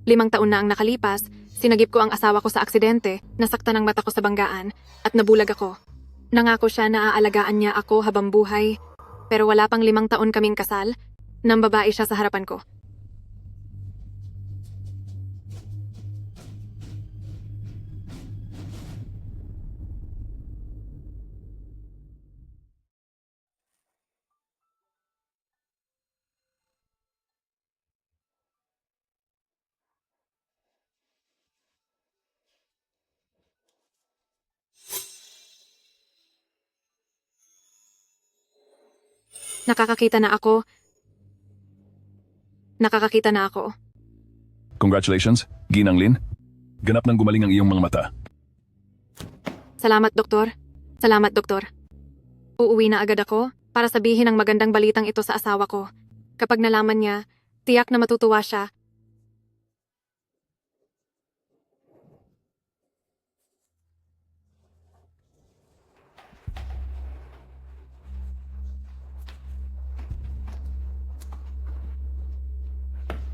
5 taon na ang nakalipas, sinagip ko ang asawa ko sa aksidente, nasaktan ang mata ko sa banggaan, at nabulag ako. Nangako siya na aalagaan niya ako habang buhay, pero wala pang 5 taon kaming kasal, nang babae siya sa harapan ko. Nakakakita na ako. Congratulations, Ginang Lin. Ganap nang gumaling ang iyong mga mata. Salamat, doktor. Salamat, doktor. Uuwi na agad ako para sabihin ang magandang balitang ito sa asawa ko. Kapag nalaman niya, tiyak na matutuwa siya.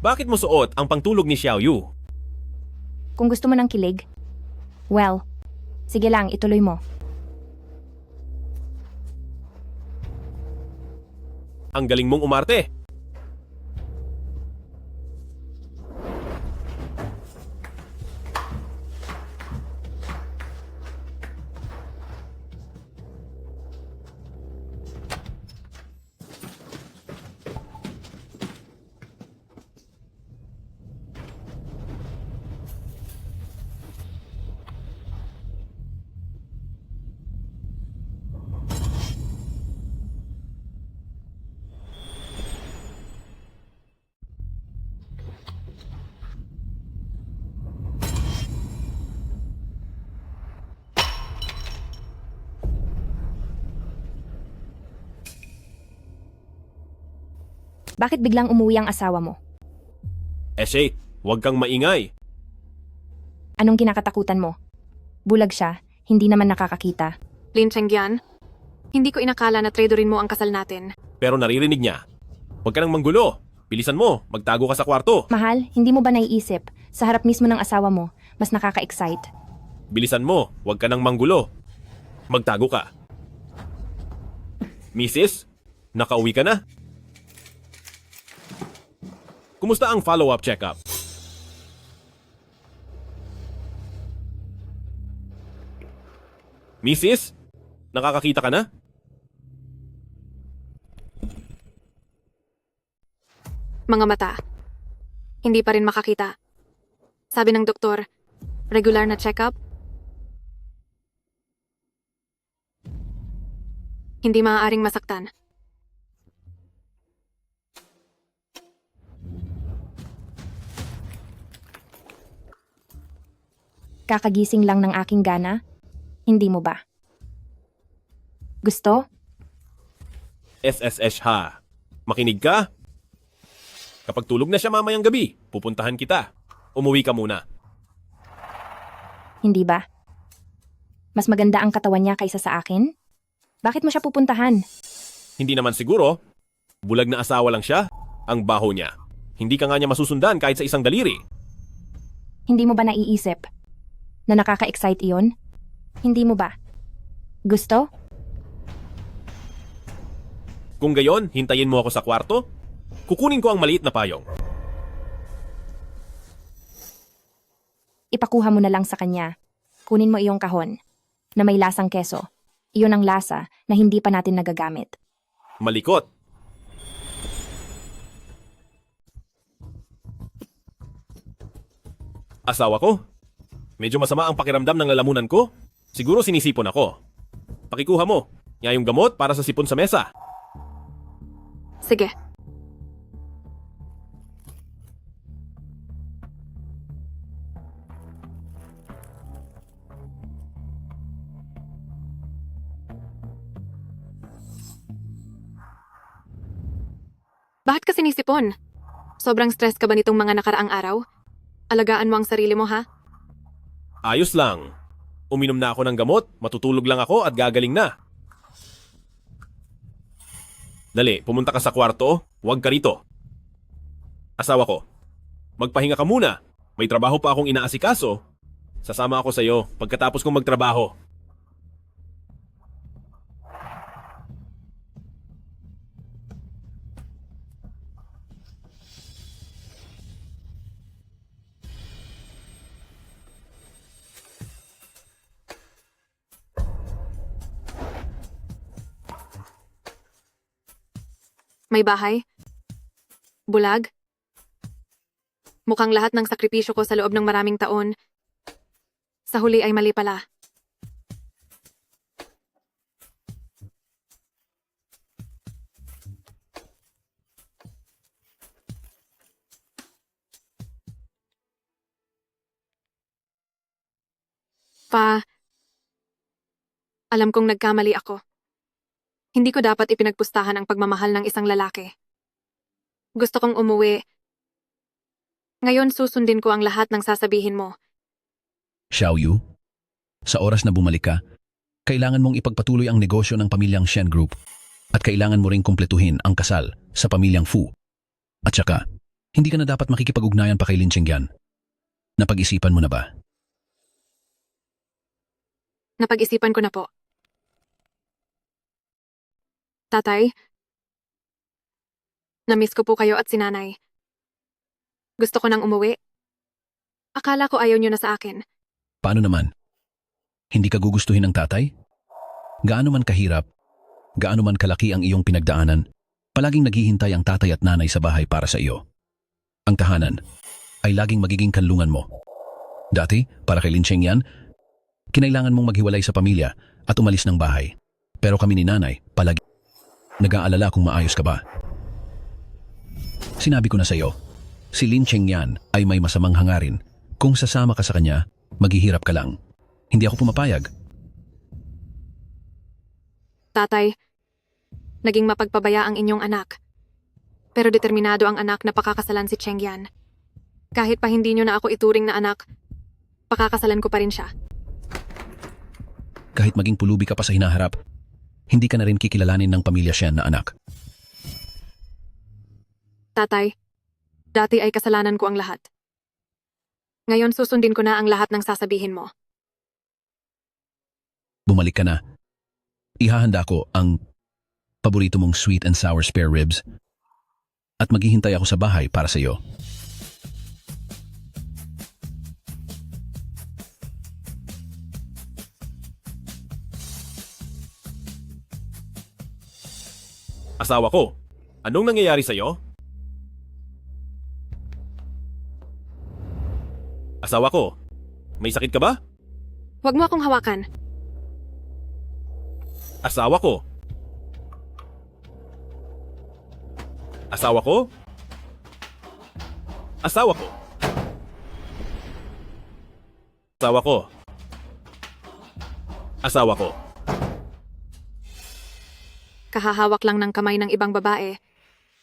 Bakit mo suot ang pangtulog ni Xiao Yu? Kung gusto mo ng kilig, well, sige lang, ituloy mo. Ang galing mong umarte. Bakit biglang umuwi ang asawa mo? Shay, huwag kang maingay. Anong kinakatakutan mo? Bulag siya, hindi naman nakakakita. Lin Chengyan, hindi ko inakala na traderin mo ang kasal natin. Pero naririnig niya. Huwag ka nang manggulo. Bilisan mo, magtago ka sa kwarto. Mahal, hindi mo ba naiisip? Sa harap mismo ng asawa mo, mas nakaka-excite. Bilisan mo, huwag ka nang manggulo. Magtago ka. Mrs., nakauwi ka na? Kumusta ang follow-up check-up? Mrs., nakakakita ka na? Mga mata. Hindi pa rin makakita. Sabi ng doktor, regular na check-up. Hindi maaaring masaktan. Kakagising lang ng aking gana? Hindi mo ba? Gusto? SSH ha. Makinig ka? Kapag tulog na siya mamayang gabi, pupuntahan kita. Umuwi ka muna. Hindi ba? Mas maganda ang katawan niya kaysa sa akin? Bakit mo siya pupuntahan? Hindi naman siguro. Bulag na asawa lang siya. Ang baho niya. Hindi ka nga niya masusundan kahit sa isang daliri. Hindi mo ba naiisip na nakaka-excite iyon? Hindi mo ba? Gusto? Kung gayon, hintayin mo ako sa kwarto. Kukunin ko ang maliit na payong. Ipakuha mo na lang sa kanya. Kunin mo iyong kahon na may lasang keso. Iyon ang lasa na hindi pa natin nagagamit. Malikot. Asawa ko? Medyo masama ang pakiramdam ng lalamunan ko. Siguro sinisipon ako. Pakikuha mo. Nga yung gamot para sa sipon sa mesa. Sige. Bakit ka sinisipon? Sobrang stress ka ba nitong mga nakaraang araw? Alagaan mo ang sarili mo, ha? Ayos lang. Uminom na ako ng gamot, matutulog lang ako at gagaling na. Dali, pumunta ka sa kwarto, huwag ka rito. Asawa ko, magpahinga ka muna. May trabaho pa akong inaasikaso. Sasama ako sa'yo pagkatapos kong magtrabaho. May bahay? Bulag? Mukhang lahat ng sakripisyo ko sa loob ng maraming taon, sa huli ay mali pala. Alam kong nagkamali ako. Hindi ko dapat ipinagpustahan ang pagmamahal ng isang lalaki. Gusto kong umuwi. Ngayon susundin ko ang lahat ng sasabihin mo. Xiaoyu, sa oras na bumalik ka, kailangan mong ipagpatuloy ang negosyo ng pamilyang Shen Group at kailangan mo ring kumpletuhin ang kasal sa pamilyang Fu. At saka, hindi ka na dapat makikipag-ugnayan pa kay Lin Qingyan. Napag-isipan mo na ba? Napag-isipan ko na po. Tatay, namiss ko po kayo at si nanay. Gusto ko nang umuwi. Akala ko ayaw niyo na sa akin. Paano naman? Hindi ka gugustuhin ng tatay? Gaano man kahirap, gaano man kalaki ang iyong pinagdaanan, palaging naghihintay ang tatay at nanay sa bahay para sa iyo. Ang tahanan ay laging magiging kanlungan mo. Dati, para kay Lin Qingyan, kinailangan mong maghiwalay sa pamilya at umalis ng bahay. Pero kami ni nanay, palagi nag-aalala kung maayos ka ba. Sinabi ko na sa iyo, si Lin Qingyan ay may masamang hangarin. Kung sasama ka sa kanya, maghihirap ka lang. Hindi ako pumapayag. Tatay, naging mapagpabaya ang inyong anak. Pero determinado ang anak na pakakasalan si Chengyan. Kahit pa hindi niyo na ako ituring na anak, pakakasalan ko pa rin siya. Kahit maging pulubi ka pa sa hinaharap, hindi ka na rin kikilalanin ng pamilya Shen na anak. Tatay, dati ay kasalanan ko ang lahat. Ngayon susundin ko na ang lahat ng sasabihin mo. Bumalik ka na. Ihahanda ko ang paborito mong sweet and sour spare ribs at maghihintay ako sa bahay para sa iyo. Asawa ko, anong nangyayari sa'yo? Asawa ko, may sakit ka ba? Huwag mo akong hawakan. Asawa ko. Asawa ko? Asawa ko. Asawa ko. Asawa ko. Kahahawak lang ng kamay ng ibang babae.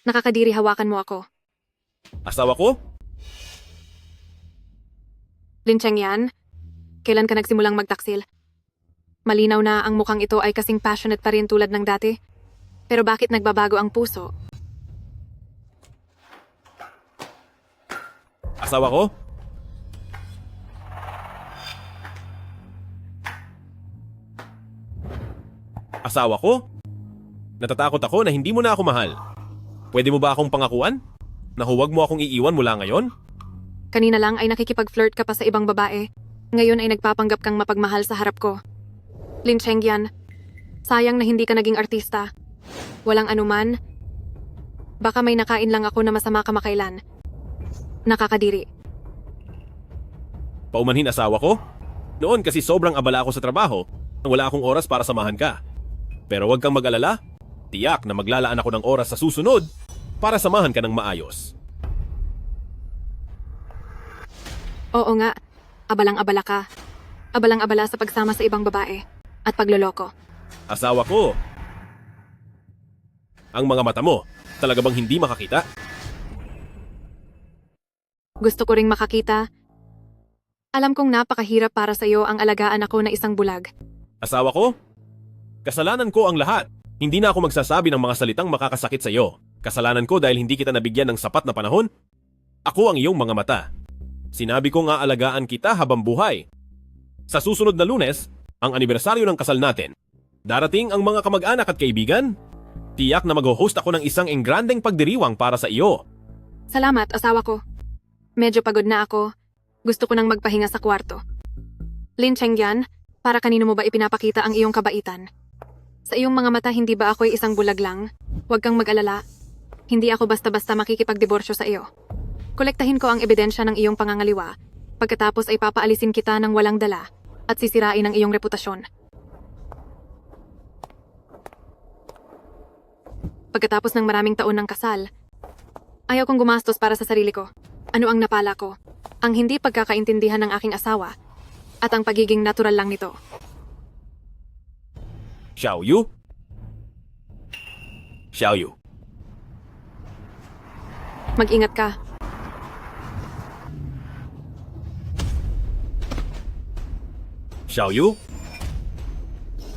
Nakakadiri hawakan mo ako. Asawa ko? Lin Chengyan, kailan ka nagsimulang magtaksil? Malinaw na ang mukhang ito ay kasing passionate pa rin tulad ng dati. Pero bakit nagbabago ang puso? Asawa ko? Asawa ko? Natatakot ako na hindi mo na ako mahal. Pwede mo ba akong pangakuan? Na huwag mo akong iiwan mula ngayon? Kanina lang ay nakikipag-flirt ka pa sa ibang babae. Ngayon ay nagpapanggap kang mapagmahal sa harap ko. Lin Chengyan, sayang na hindi ka naging artista. Walang anuman. Baka may nakain lang ako na masama kamakailan. Nakakadiri. Paumanhin asawa ko? Noon kasi sobrang abala ako sa trabaho na wala akong oras para samahan ka. Pero huwag kang mag-alala. Tiyak na maglalaan ako ng oras sa susunod para samahan ka ng maayos. Oo nga, abalang-abala ka. Abalang-abala sa pagsama sa ibang babae at pagloloko. Asawa ko, ang mga mata mo, talaga bang hindi makakita? Gusto ko ring makakita. Alam kong napakahirap para sa iyo ang alagaan ako na isang bulag. Asawa ko, kasalanan ko ang lahat. Hindi na ako magsasabi ng mga salitang makakasakit sa iyo. Kasalanan ko dahil hindi kita nabigyan ng sapat na panahon. Ako ang iyong mga mata. Sinabi ko nga alagaan kita habang buhay. Sa susunod na Lunes, ang anibersaryo ng kasal natin. Darating ang mga kamag-anak at kaibigan. Tiyak na mag-host ako ng isang engrandeng pagdiriwang para sa iyo. Salamat, asawa ko. Medyo pagod na ako. Gusto ko nang magpahinga sa kwarto. Lin Chengyan, para kanino mo ba ipinapakita ang iyong kabaitan? Sa iyong mga mata, hindi ba ako'y isang bulag lang? Huwag kang mag-alala. Hindi ako basta-basta makikipagdiborsyo sa iyo. Kolektahin ko ang ebidensya ng iyong pangangaliwa. Pagkatapos ay papaalisin kita ng walang dala at sisirain ang iyong reputasyon. Pagkatapos ng maraming taon ng kasal, ayaw kong gumastos para sa sarili ko. Ano ang napala ko? Ang hindi pagkakaintindihan ng aking asawa at ang pagiging natural lang nito. Xiao Yu? Xiao Yu. Mag-ingat ka. Xiao Yu?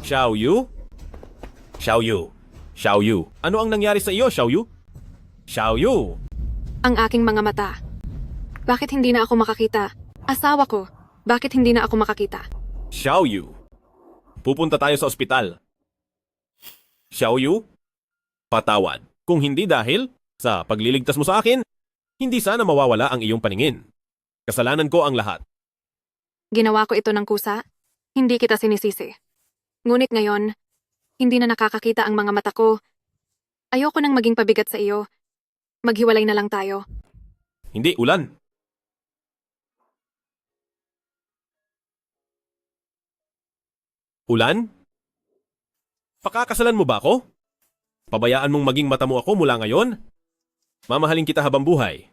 Xiao Yu? Xiao Yu. Xiao Yu. Ano ang nangyari sa iyo, Xiao Yu? Xiao Yu. Ang aking mga mata. Bakit hindi na ako makakita? Asawa ko, bakit hindi na ako makakita? Xiao Yu. Pupunta tayo sa ospital. Xiao Yu, patawad. Kung hindi dahil sa pagliligtas mo sa akin, hindi sana mawawala ang iyong paningin. Kasalanan ko ang lahat. Ginawa ko ito ng kusa. Hindi kita sinisisi. Ngunit ngayon, hindi na nakakakita ang mga mata ko. Ayoko nang maging pabigat sa iyo. Maghiwalay na lang tayo. Hindi, Ulan. Ulan? Pakakasalan mo ba ako? Pabayaan mong maging mata mo ako mula ngayon? Mamahalin kita habang buhay.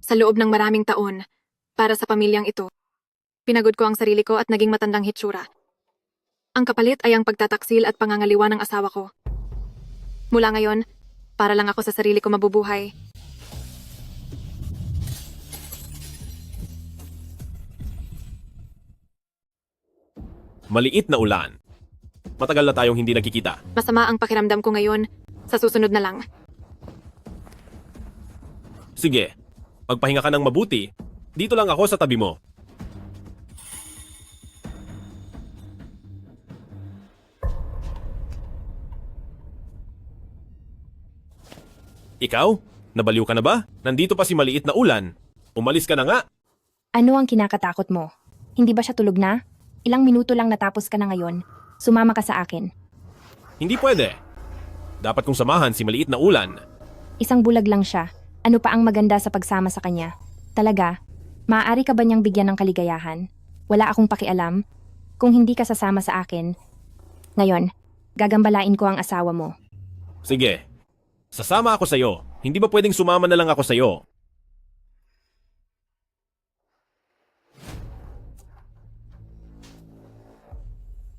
Sa loob ng maraming taon, para sa pamilyang ito, pinagod ko ang sarili ko at naging matandang hitsura. Ang kapalit ay ang pagtataksil at pangangaliwa ng asawa ko. Mula ngayon, para lang ako sa sarili ko mabubuhay. Maliit na ulan. Matagal na tayong hindi nagkikita. Masama ang pakiramdam ko ngayon. Sa susunod na lang. Sige, magpahinga ka ng mabuti. Dito lang ako sa tabi mo. Ikaw? Nabaliw ka na ba? Nandito pa si maliit na ulan. Umalis ka na nga. Ano ang kinakatakot mo? Hindi ba siya tulog na? Ilang minuto lang natapos ka na ngayon. Sumama ka sa akin. Hindi pwede. Dapat kong samahan si maliit na ulan. Isang bulag lang siya. Ano pa ang maganda sa pagsama sa kanya? Talaga? Maaari ka ba niyang bigyan ng kaligayahan? Wala akong pakialam. Kung hindi ka sasama sa akin. Ngayon, gagambalain ko ang asawa mo. Sige. Sasama ako sa'yo. Hindi ba pwedeng sumama na lang ako sa'yo?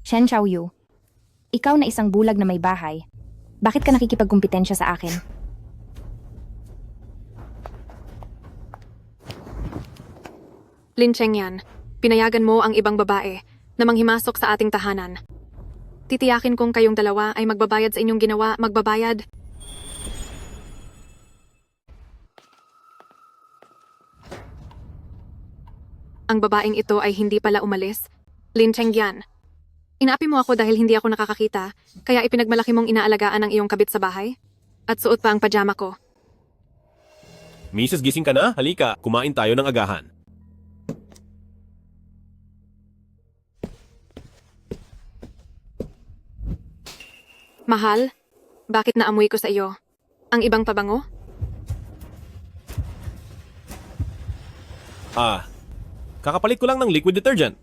Shen Xiaoyu, ikaw na isang bulag na may bahay. Bakit ka nakikipagkumpetensya sa akin? Lin Chengyan, pinayagan mo ang ibang babae na manghimasok sa ating tahanan. Titiyakin kong kayong dalawa ay magbabayad sa inyong ginawa, magbabayad. Ang babaeng ito ay hindi pala umalis. Lin Chengyan, inaapi mo ako dahil hindi ako nakakakita, kaya ipinagmalaki mong inaalagaan ang iyong kabit sa bahay? At suot pa ang pajama ko. Mrs. gising ka na? Halika, kumain tayo ng agahan. Mahal, bakit naamoy ko sa iyo? Ang ibang pabango? Kakapalit ko lang ng liquid detergent.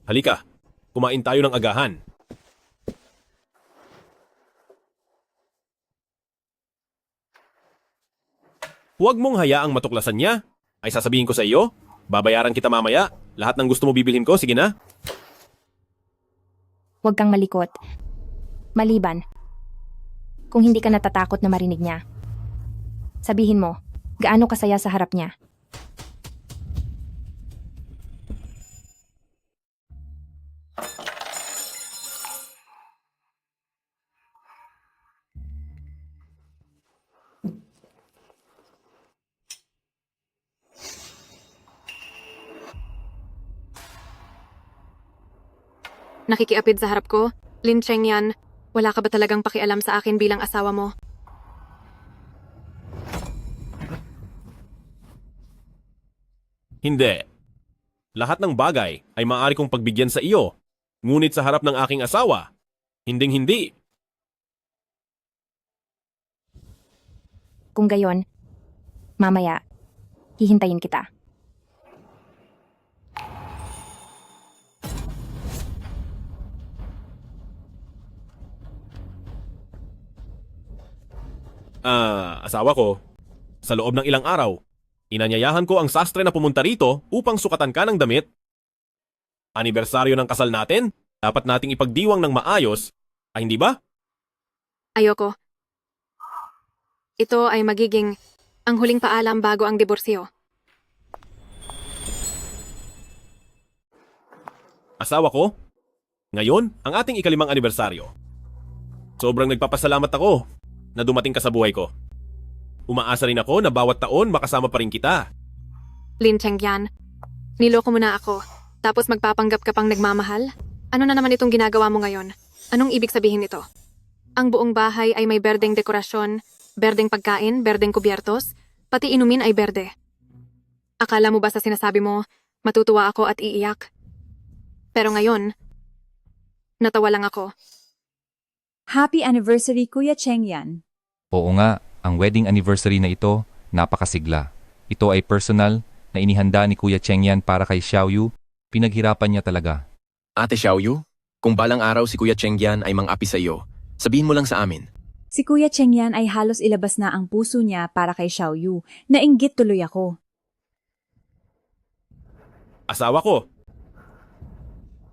Halika, kumain tayo ng agahan. Huwag mong hayaang matuklasan niya. Ay sasabihin ko sa iyo, babayaran kita mamaya. Lahat ng gusto mo bibilhin ko, sige na. Huwag kang malikot. Maliban, kung hindi ka natatakot na marinig niya. Sabihin mo, gaano kasaya sa harap niya. Nakikiapid sa harap ko? Lin Chengyan, wala ka ba talagang pakialam sa akin bilang asawa mo? Hindi. Lahat ng bagay ay maaari kong pagbigyan sa iyo. Ngunit sa harap ng aking asawa, hinding-hindi. Kung gayon, mamaya, hihintayin kita. Asawa ko, sa loob ng ilang araw, inanyayahan ko ang sastre na pumunta rito upang sukatan ka ng damit. Anibersaryo ng kasal natin, dapat nating ipagdiwang ng maayos, ay hindi ba? Ayoko. Ito ay magiging ang huling paalam bago ang diborsyo. Asawa ko, ngayon ang ating ikalimang anibersaryo. Sobrang nagpapasalamat ako na dumating ka sa buhay ko. Umaasa rin ako na bawat taon makasama pa rin kita. Lin Chengyan, niloko mo na ako, tapos magpapanggap ka pang nagmamahal? Ano na naman itong ginagawa mo ngayon? Anong ibig sabihin nito? Ang buong bahay ay may berdeng dekorasyon, berdeng pagkain, berdeng kubyertos, pati inumin ay berde. Akala mo ba sa sinasabi mo, matutuwa ako at iiyak? Pero ngayon, natawa lang ako. Happy anniversary, Kuya Chengyan. Oo nga, ang wedding anniversary na ito, napakasigla. Ito ay personal na inihanda ni Kuya Chengyan para kay Xiaoyu. Pinaghirapan niya talaga. Ate Xiaoyu, kung balang araw si Kuya Chengyan ay mang-api sa iyo, sabihin mo lang sa amin. Si Kuya Chengyan ay halos ilabas na ang puso niya para kay Xiaoyu. Nainggit tuloy ako. Asawa ko,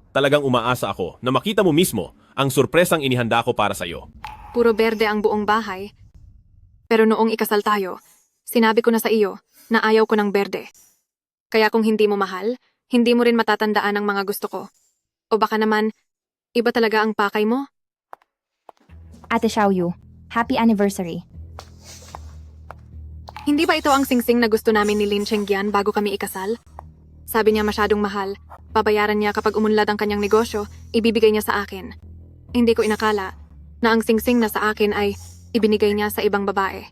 talagang umaasa ako na makita mo mismo ang surpresang inihanda ko para sa iyo. Puro berde ang buong bahay. Pero noong ikasal tayo, sinabi ko na sa iyo na ayaw ko ng berde. Kaya kung hindi mo mahal, hindi mo rin matatandaan ang mga gusto ko. O baka naman, iba talaga ang pakay mo? Ate Xiaoyu, happy anniversary. Hindi ba ito ang singsing na gusto namin ni Lin Chengyan bago kami ikasal? Sabi niya masyadong mahal, babayaran niya kapag umunlad ang kanyang negosyo, ibibigay niya sa akin. Hindi ko inakala na ang singsing na sa akin ay ibinigay niya sa ibang babae.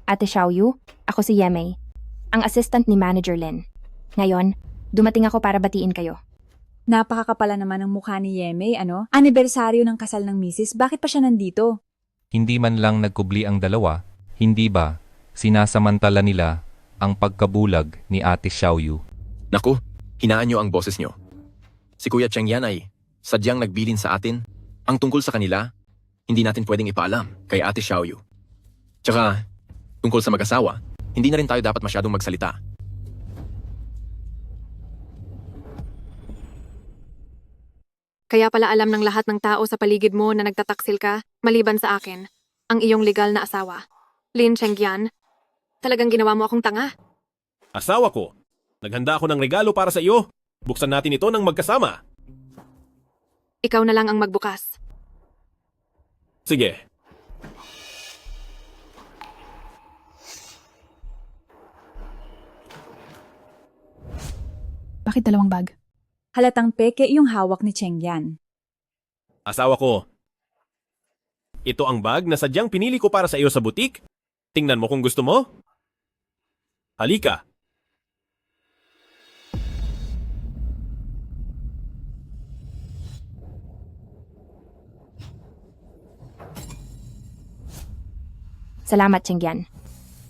Ate Xiaoyu, ako si Yemei, ang assistant ni Manager Lin. Ngayon, dumating ako para batiin kayo. Napakakapala naman ang mukha ni Yemei, ano? Anibersaryo ng kasal ng misis, bakit pa siya nandito? Hindi man lang nagkubli ang dalawa, hindi ba sinasamantala nila ang pagkabulag ni Ate Xiaoyu. Naku, hinaan niyo ang boses niyo. Si Kuya Chengyan ay sadyang nagbilin sa atin. Ang tungkol sa kanila, hindi natin pwedeng ipaalam kay Ate Xiaoyu. Tsaka, tungkol sa mag-asawa, hindi na rin tayo dapat masyadong magsalita. Kaya pala alam ng lahat ng tao sa paligid mo na nagtataksil ka, maliban sa akin, ang iyong legal na asawa. Lin Chengyan, talagang ginawa mo akong tanga. Asawa ko, naghanda ako ng regalo para sa iyo. Buksan natin ito ng magkasama. Ikaw na lang ang magbukas. Sige. Bakit dalawang bag? Halatang peke yung hawak ni Chengyan. Asawa ko, ito ang bag na sadyang pinili ko para sa iyo sa butik. Tingnan mo kung gusto mo. Halika. Salamat, Chengyan.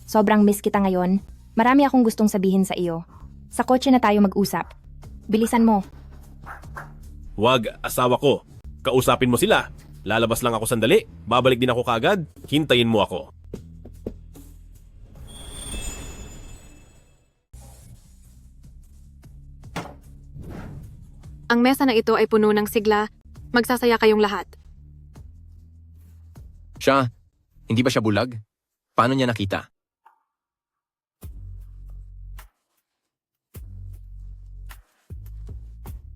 Sobrang miss kita ngayon. Marami akong gustong sabihin sa iyo. Sa kotse na tayo mag-usap. Bilisan mo. Wag, asawa ko. Kausapin mo sila. Lalabas lang ako sandali. Babalik din ako kaagad. Hintayin mo ako. Ang mesa na ito ay puno ng sigla. Magsasaya kayong lahat. Siya, hindi ba siya bulag? Paano niya nakita?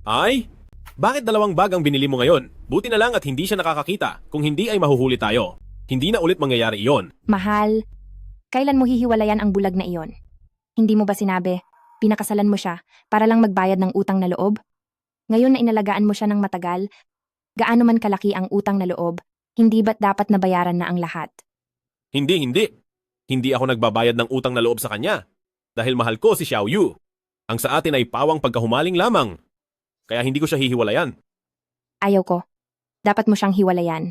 Ay? Bakit dalawang bag ang binili mo ngayon? Buti na lang at hindi siya nakakakita. Kung hindi ay mahuhuli tayo. Hindi na ulit mangyayari iyon. Mahal, kailan mo hihiwalayan ang bulag na iyon? Hindi mo ba sinabi Pinakasalan mo siya para lang magbayad ng utang na loob? Ngayon na inalagaan mo siya ng matagal, gaano man kalaki ang utang na loob, hindi ba't dapat nabayaran na ang lahat? Hindi, hindi. Hindi ako nagbabayad ng utang na loob sa kanya. Dahil mahal ko si Xiao Yu. Ang sa atin ay pawang pagkahumaling lamang. Kaya hindi ko siya hihiwalayan. Ayaw ko. Dapat mo siyang hiwalayan.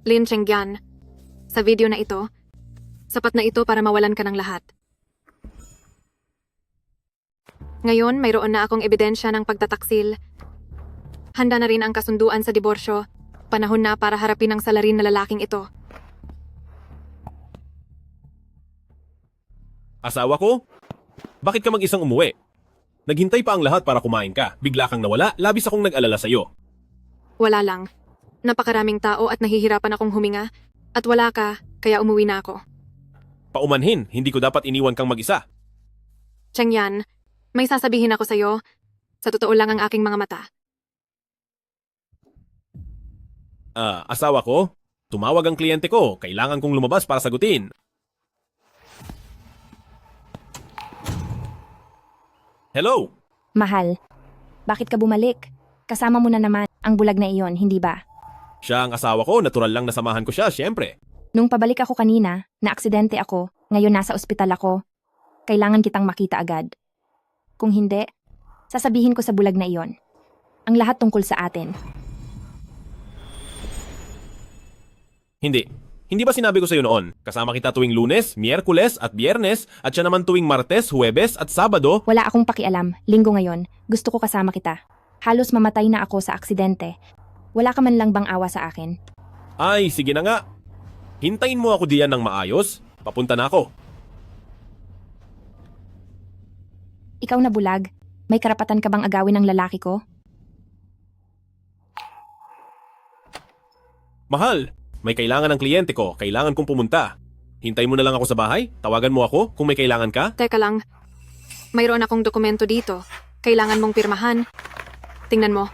Lin Chengyan, sa video na ito, sapat na ito para mawalan ka ng lahat. Ngayon, mayroon na akong ebidensya ng pagtataksil. Handa na rin ang kasunduan sa diborsyo. Panahon na para harapin ang salarin na lalaking ito. Asawa ko? Bakit ka mag-isang umuwi? Naghintay pa ang lahat para kumain ka. Bigla kang nawala, labis akong nag-alala sa'yo. Wala lang. Napakaraming tao at nahihirapan akong huminga. At wala ka, kaya umuwi na ako. Paumanhin, hindi ko dapat iniwan kang mag-isa. Chengyan, may sasabihin ako sa'yo. Sa totoo lang ang aking mga mata. Asawa ko? Tumawag ang kliyente ko. Kailangan kong lumabas para sagutin. Hello? Mahal, bakit ka bumalik? Kasama mo na naman ang bulag na iyon, hindi ba? Siya ang asawa ko, natural lang nasamahan ko siya, syempre. Nung pabalik ako kanina, na-aksidente ako, ngayon nasa ospital ako. Kailangan kitang makita agad. Kung hindi, sasabihin ko sa bulag na iyon. Ang lahat tungkol sa atin. Hindi. Hindi ba sinabi ko sa'yo noon? Kasama kita tuwing Lunes, Miyerkules at Biyernes at siya naman tuwing Martes, Huwebes at Sabado. Wala akong pakialam, linggo ngayon, gusto ko kasama kita. Halos mamatay na ako sa aksidente. Wala ka man lang bang awa sa akin? Ay, sige na nga. Hintayin mo ako diyan ng maayos. Papunta na ako. Ikaw na bulag, may karapatan ka bang agawin ng lalaki ko? Mahal, may kailangan ng kliyente ko. Kailangan kong pumunta. Hintay mo na lang ako sa bahay. Tawagan mo ako kung may kailangan ka. Teka lang, mayroon akong dokumento dito. Kailangan mong pirmahan. Tingnan mo.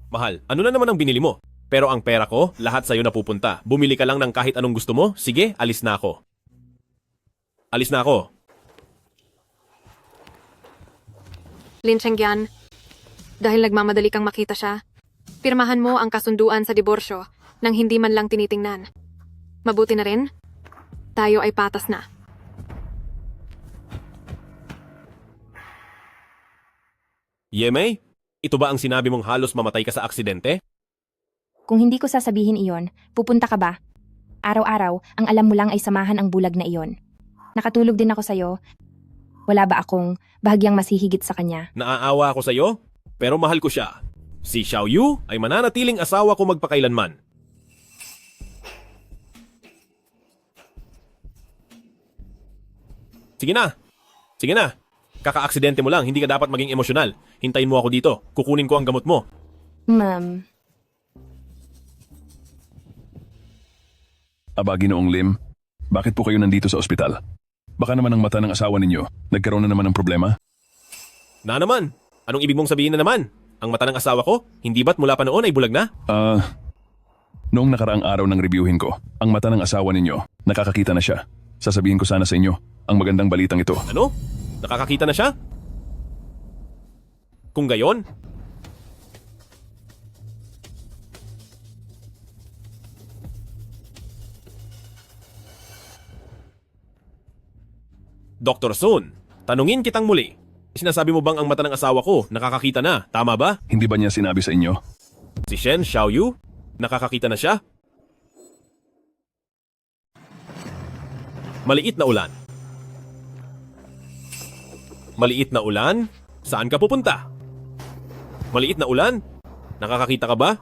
Mahal, ano na naman ang binili mo? Pero ang pera ko, lahat sa'yo na pupunta. Bumili ka lang ng kahit anong gusto mo. Sige, alis na ako. Alis na ako. Lin Chengyan, dahil nagmamadali kang makita siya, pirmahan mo ang kasunduan sa diborsyo nang hindi man lang tinitingnan. Mabuti na rin, tayo ay patas na. Yemei, ito ba ang sinabi mong halos mamatay ka sa aksidente? Kung hindi ko sasabihin iyon, pupunta ka ba? Araw-araw, ang alam mo lang ay samahan ang bulag na iyon. Nakatulog din ako sa'yo. Wala ba akong bahagyang mas hihigit sa kanya? Naaawa ako sa'yo, pero mahal ko siya. Si Xiao Yu ay mananatiling asawa ko magpakailanman. Sige na. Sige na. Kaka-aksidente mo lang, hindi ka dapat maging emosyonal. Hintayin mo ako dito. Kukunin ko ang gamot mo. Ma'am, Aba, Ginoong Lim, bakit po kayo nandito sa ospital? Baka naman ang mata ng asawa ninyo, nagkaroon na naman ng problema? Na naman. Anong ibig mong sabihin na naman? Ang mata ng asawa ko, hindi ba't mula pa noon ay bulag na? Noong nakaraang araw ng reviewin ko, ang mata ng asawa ninyo, nakakakita na siya. Sasabihin ko sana sa inyo, ang magandang balitang ito. Ano? Nakakakita na siya? Kung gayon, Dr. Sun, tanungin kitang muli. Sinasabi mo bang ang mata ng asawa ko nakakakita na, tama ba? Hindi ba niya sinabi sa inyo? Si Shen Xiaoyu, nakakakita na siya? Maliit na ulan. Maliit na ulan? Saan ka pupunta? Maliit na ulan? Nakakakita ka ba?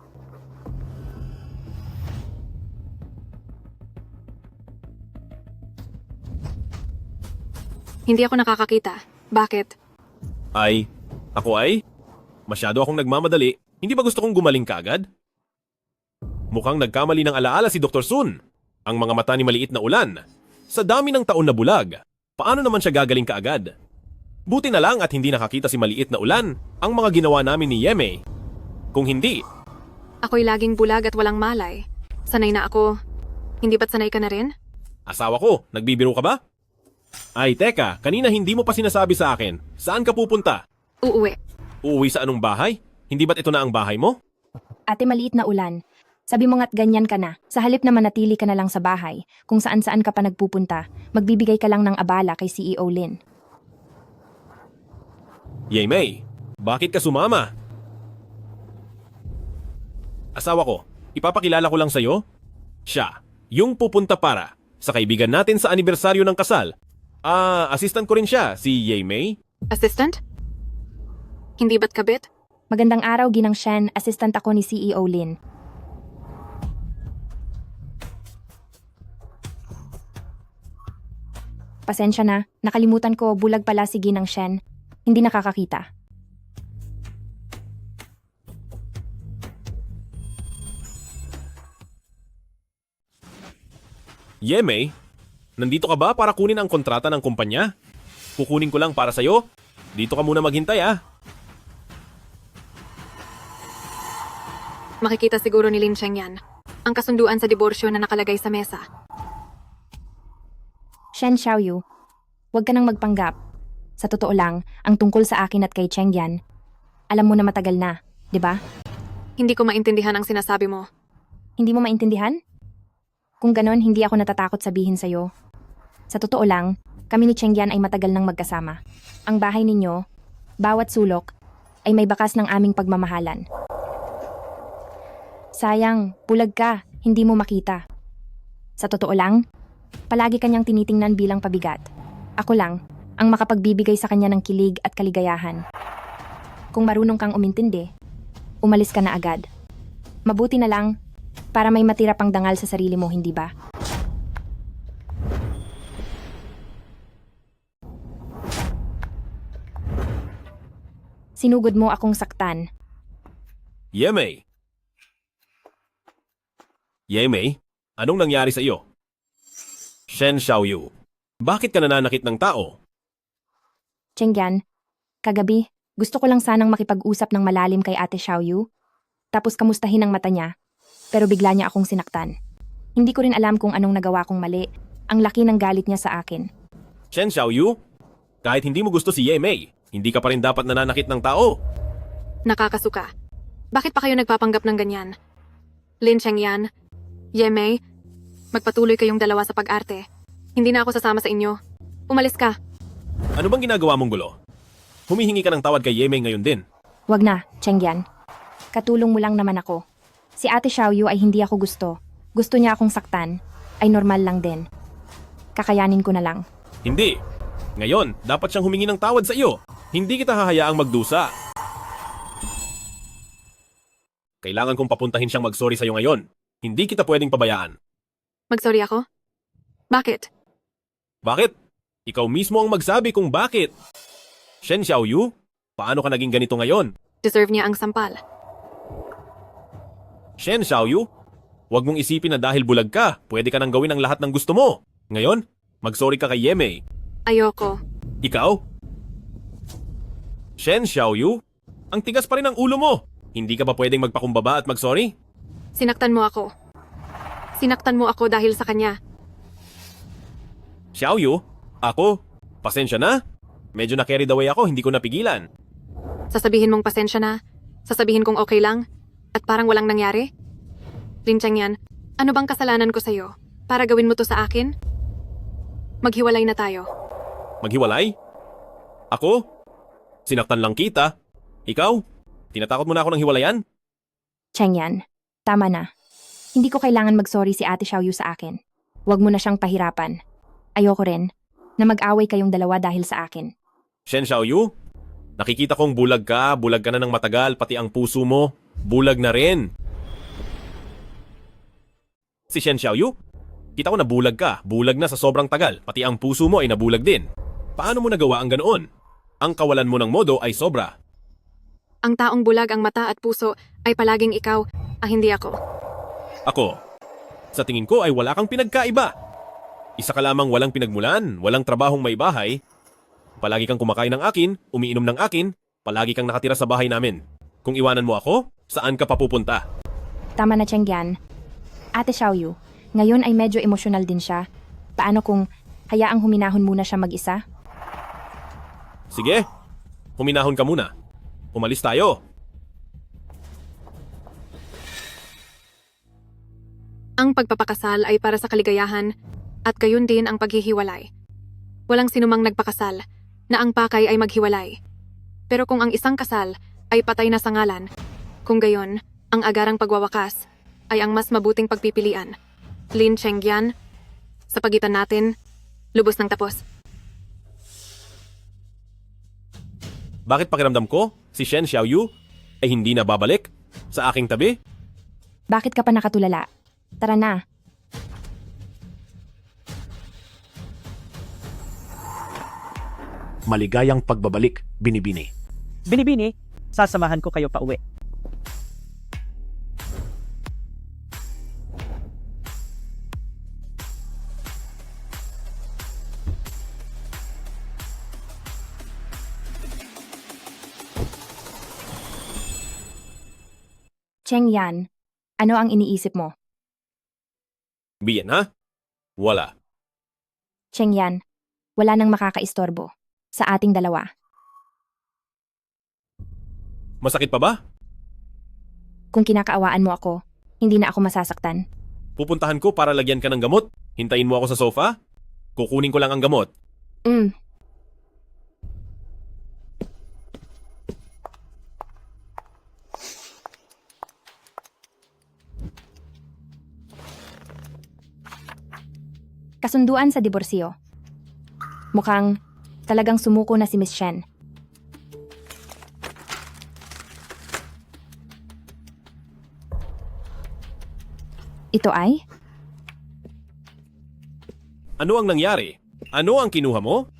Hindi ako nakakakita. Bakit? Ay, ako ay? Masyado akong nagmamadali. Hindi ba gusto kong gumaling kaagad? Mukhang nagkamali ng alaala si Dr. Sun. Ang mga mata ni maliit na ulan. Sa dami ng taon na bulag, paano naman siya gagaling kaagad? Buti na lang at hindi nakakita si maliit na ulan ang mga ginawa namin ni Yemei. Kung hindi, Ako'y laging bulag at walang malay. Sanay na ako. Hindi ba't sanay ka na rin? asawa ko, nagbibiro ka ba? Ay, teka, kanina hindi mo pa sinasabi sa akin. Saan ka pupunta? Uuwi. Uuwi sa anong bahay? Hindi ba't ito na ang bahay mo? Ate, maliit na ulan. Sabi mo nga't ganyan ka na. Sa halip na manatili ka na lang sa bahay, kung saan-saan ka pa nagpupunta, magbibigay ka lang ng abala kay CEO Lin. Yemei, bakit ka sumama? Asawa ko, ipapakilala ko lang sa'yo. Siya, yung pupunta para sa kaibigan natin sa anibersaryo ng kasal. Assistant ko rin siya, si Yemei. Assistant? Hindi ba't kabit? Magandang araw, Ginang Shen. Assistant ako ni CEO Lin. Pasensya na, nakalimutan ko, bulag pala si Ginang Shen. Hindi nakakakita. Yemei, nandito ka ba para kunin ang kontrata ng kumpanya? Kukunin ko lang para sa'yo. Dito ka muna maghintay Makikita siguro ni Lin Cheng yan. Ang kasunduan sa diborsyo na nakalagay sa mesa. Shen Xiaoyu, huwag ka nang magpanggap. Sa totoo lang, ang tungkol sa akin at kay Cheng Yan, alam mo na matagal na, di ba? Hindi ko maintindihan ang sinasabi mo. Hindi mo maintindihan? Kung ganon, hindi ako natatakot sabihin sa'yo. Sa totoo lang, kami ni Cheng Yan ay matagal nang magkasama. Ang bahay ninyo, bawat sulok, ay may bakas ng aming pagmamahalan. Sayang, bulag ka, hindi mo makita. Sa totoo lang, palagi kanyang tinitingnan bilang pabigat. Ako lang, ang makapagbibigay sa kanya ng kilig at kaligayahan. Kung marunong kang umintindi, umalis ka na agad. Mabuti na lang, para may matira pang dangal sa sarili mo, hindi ba? Sinugod mo akong saktan. Yemei. Yemei, anong nangyari sa iyo? Shen Xiaoyu, bakit ka nananakit ng tao? Chengyan, kagabi, gusto ko lang sanang makipag-usap ng malalim kay Ate Xiaoyu, tapos kamustahin ang mata niya, pero bigla niya akong sinaktan. Hindi ko rin alam kung anong nagawa kong mali, ang laki ng galit niya sa akin. Shen Xiaoyu, kahit hindi mo gusto si Yemei, hindi ka pa rin dapat nananakit ng tao. Nakakasuka. Bakit pa kayo nagpapanggap ng ganyan? Lin Cheng Yan, Yemei, magpatuloy kayong dalawa sa pag-arte. Hindi na ako sasama sa inyo. Umalis ka. Ano bang ginagawa mong gulo? Humihingi ka ng tawad kay Yemei ngayon din. Wag na, Chengyan. Katulong mo lang naman ako. Si Ate Xiaoyu ay hindi ako gusto. Gusto niya akong saktan, ay normal lang din. Kakayanin ko na lang. Hindi. Ngayon, dapat siyang humingi ng tawad sa iyo. Hindi kita hahayaang magdusa. Kailangan kong papuntahin siyang mag-sorry sa iyo ngayon. Hindi kita pwedeng pabayaan. Magsorry ako? Bakit? Bakit? Ikaw mismo ang magsabi kung bakit. Shen Xiaoyu, paano ka naging ganito ngayon? Deserve niya ang sampal. Shen Xiaoyu, huwag mong isipin na dahil bulag ka, pwede ka nang gawin ang lahat ng gusto mo. Ngayon, mag-sorry ka kay Yemei. Ayoko. Ikaw? Shen Xiaoyu, ang tigas pa rin ang ulo mo. Hindi ka ba pwedeng magpakumbaba at mag-sorry? Sinaktan mo ako. Sinaktan mo ako dahil sa kanya. Xiaoyu, ako, pasensya na. Medyo na-carried away ako, hindi ko napigilan. Sasabihin mong pasensya na. Sasabihin kong okay lang. At parang walang nangyari. Lin Cheng Yan, ano bang kasalanan ko sa'yo? Para gawin mo to sa akin? Maghiwalay na tayo. Maghiwalay? Ako? Sinaktan lang kita. Ikaw? Tinatakot mo na ako ng hiwalayan? Chengyan, tama na. Hindi ko kailangan mag-sorry si Ate Xiaoyu sa akin. Huwag mo na siyang pahirapan. Ayoko rin na mag-away kayong dalawa dahil sa akin. Shen Xiaoyu, nakikita kong bulag ka na ng matagal, pati ang puso mo, bulag na rin. Si Shen Xiaoyu, kita ko na bulag na sa sobrang tagal, pati ang puso mo ay nabulag din. Paano mo nagawa ang ganoon? Ang kawalan mo ng modo ay sobra. Ang taong bulag ang mata at puso ay palaging ikaw, hindi ako. Ako, sa tingin ko ay wala kang pinagkaiba. Isa ka lamang walang pinagmulan, walang trabahong may bahay. Palagi kang kumakain ng akin, umiinom ng akin, palagi kang nakatira sa bahay namin. Kung iwanan mo ako, Saan ka papupunta? Tama na, Chengyan. Ate Xiaoyu, ngayon ay medyo emosyonal din siya. Paano kung hayaang huminahon muna siya mag-isa? Sige, huminahon ka muna. Umalis tayo. Ang pagpapakasal ay para sa kaligayahan at gayon din ang paghihiwalay. Walang sinumang nagpakasal na ang pakay ay maghiwalay. Pero kung ang isang kasal ay patay na sa ngalan, kung gayon, ang agarang pagwawakas ay ang mas mabuting pagpipilian. Lin Chengyan, sa pagitan natin, lubos ng tapos. Bakit pakiramdam ko, si Shen Xiaoyu, ay hindi na babalik sa aking tabi? Bakit ka pa nakatulala? Tara na. Maligayang pagbabalik, Binibini. Binibini, sasamahan ko kayo pa uwi. Chengyan, ano ang iniisip mo? Biyan ha? Wala. Chengyan, wala nang makakaistorbo sa ating dalawa. Masakit pa ba? Kung kinakaawaan mo ako, hindi na ako masasaktan. Pupuntahan ko para lagyan ka ng gamot? Hintayin mo ako sa sofa? Kukunin ko lang ang gamot. Mm. Kasunduan sa diborsyo. Mukhang talagang sumuko na si Miss Shen. Ito ay? Ano ang nangyari? Ano ang kinuha mo?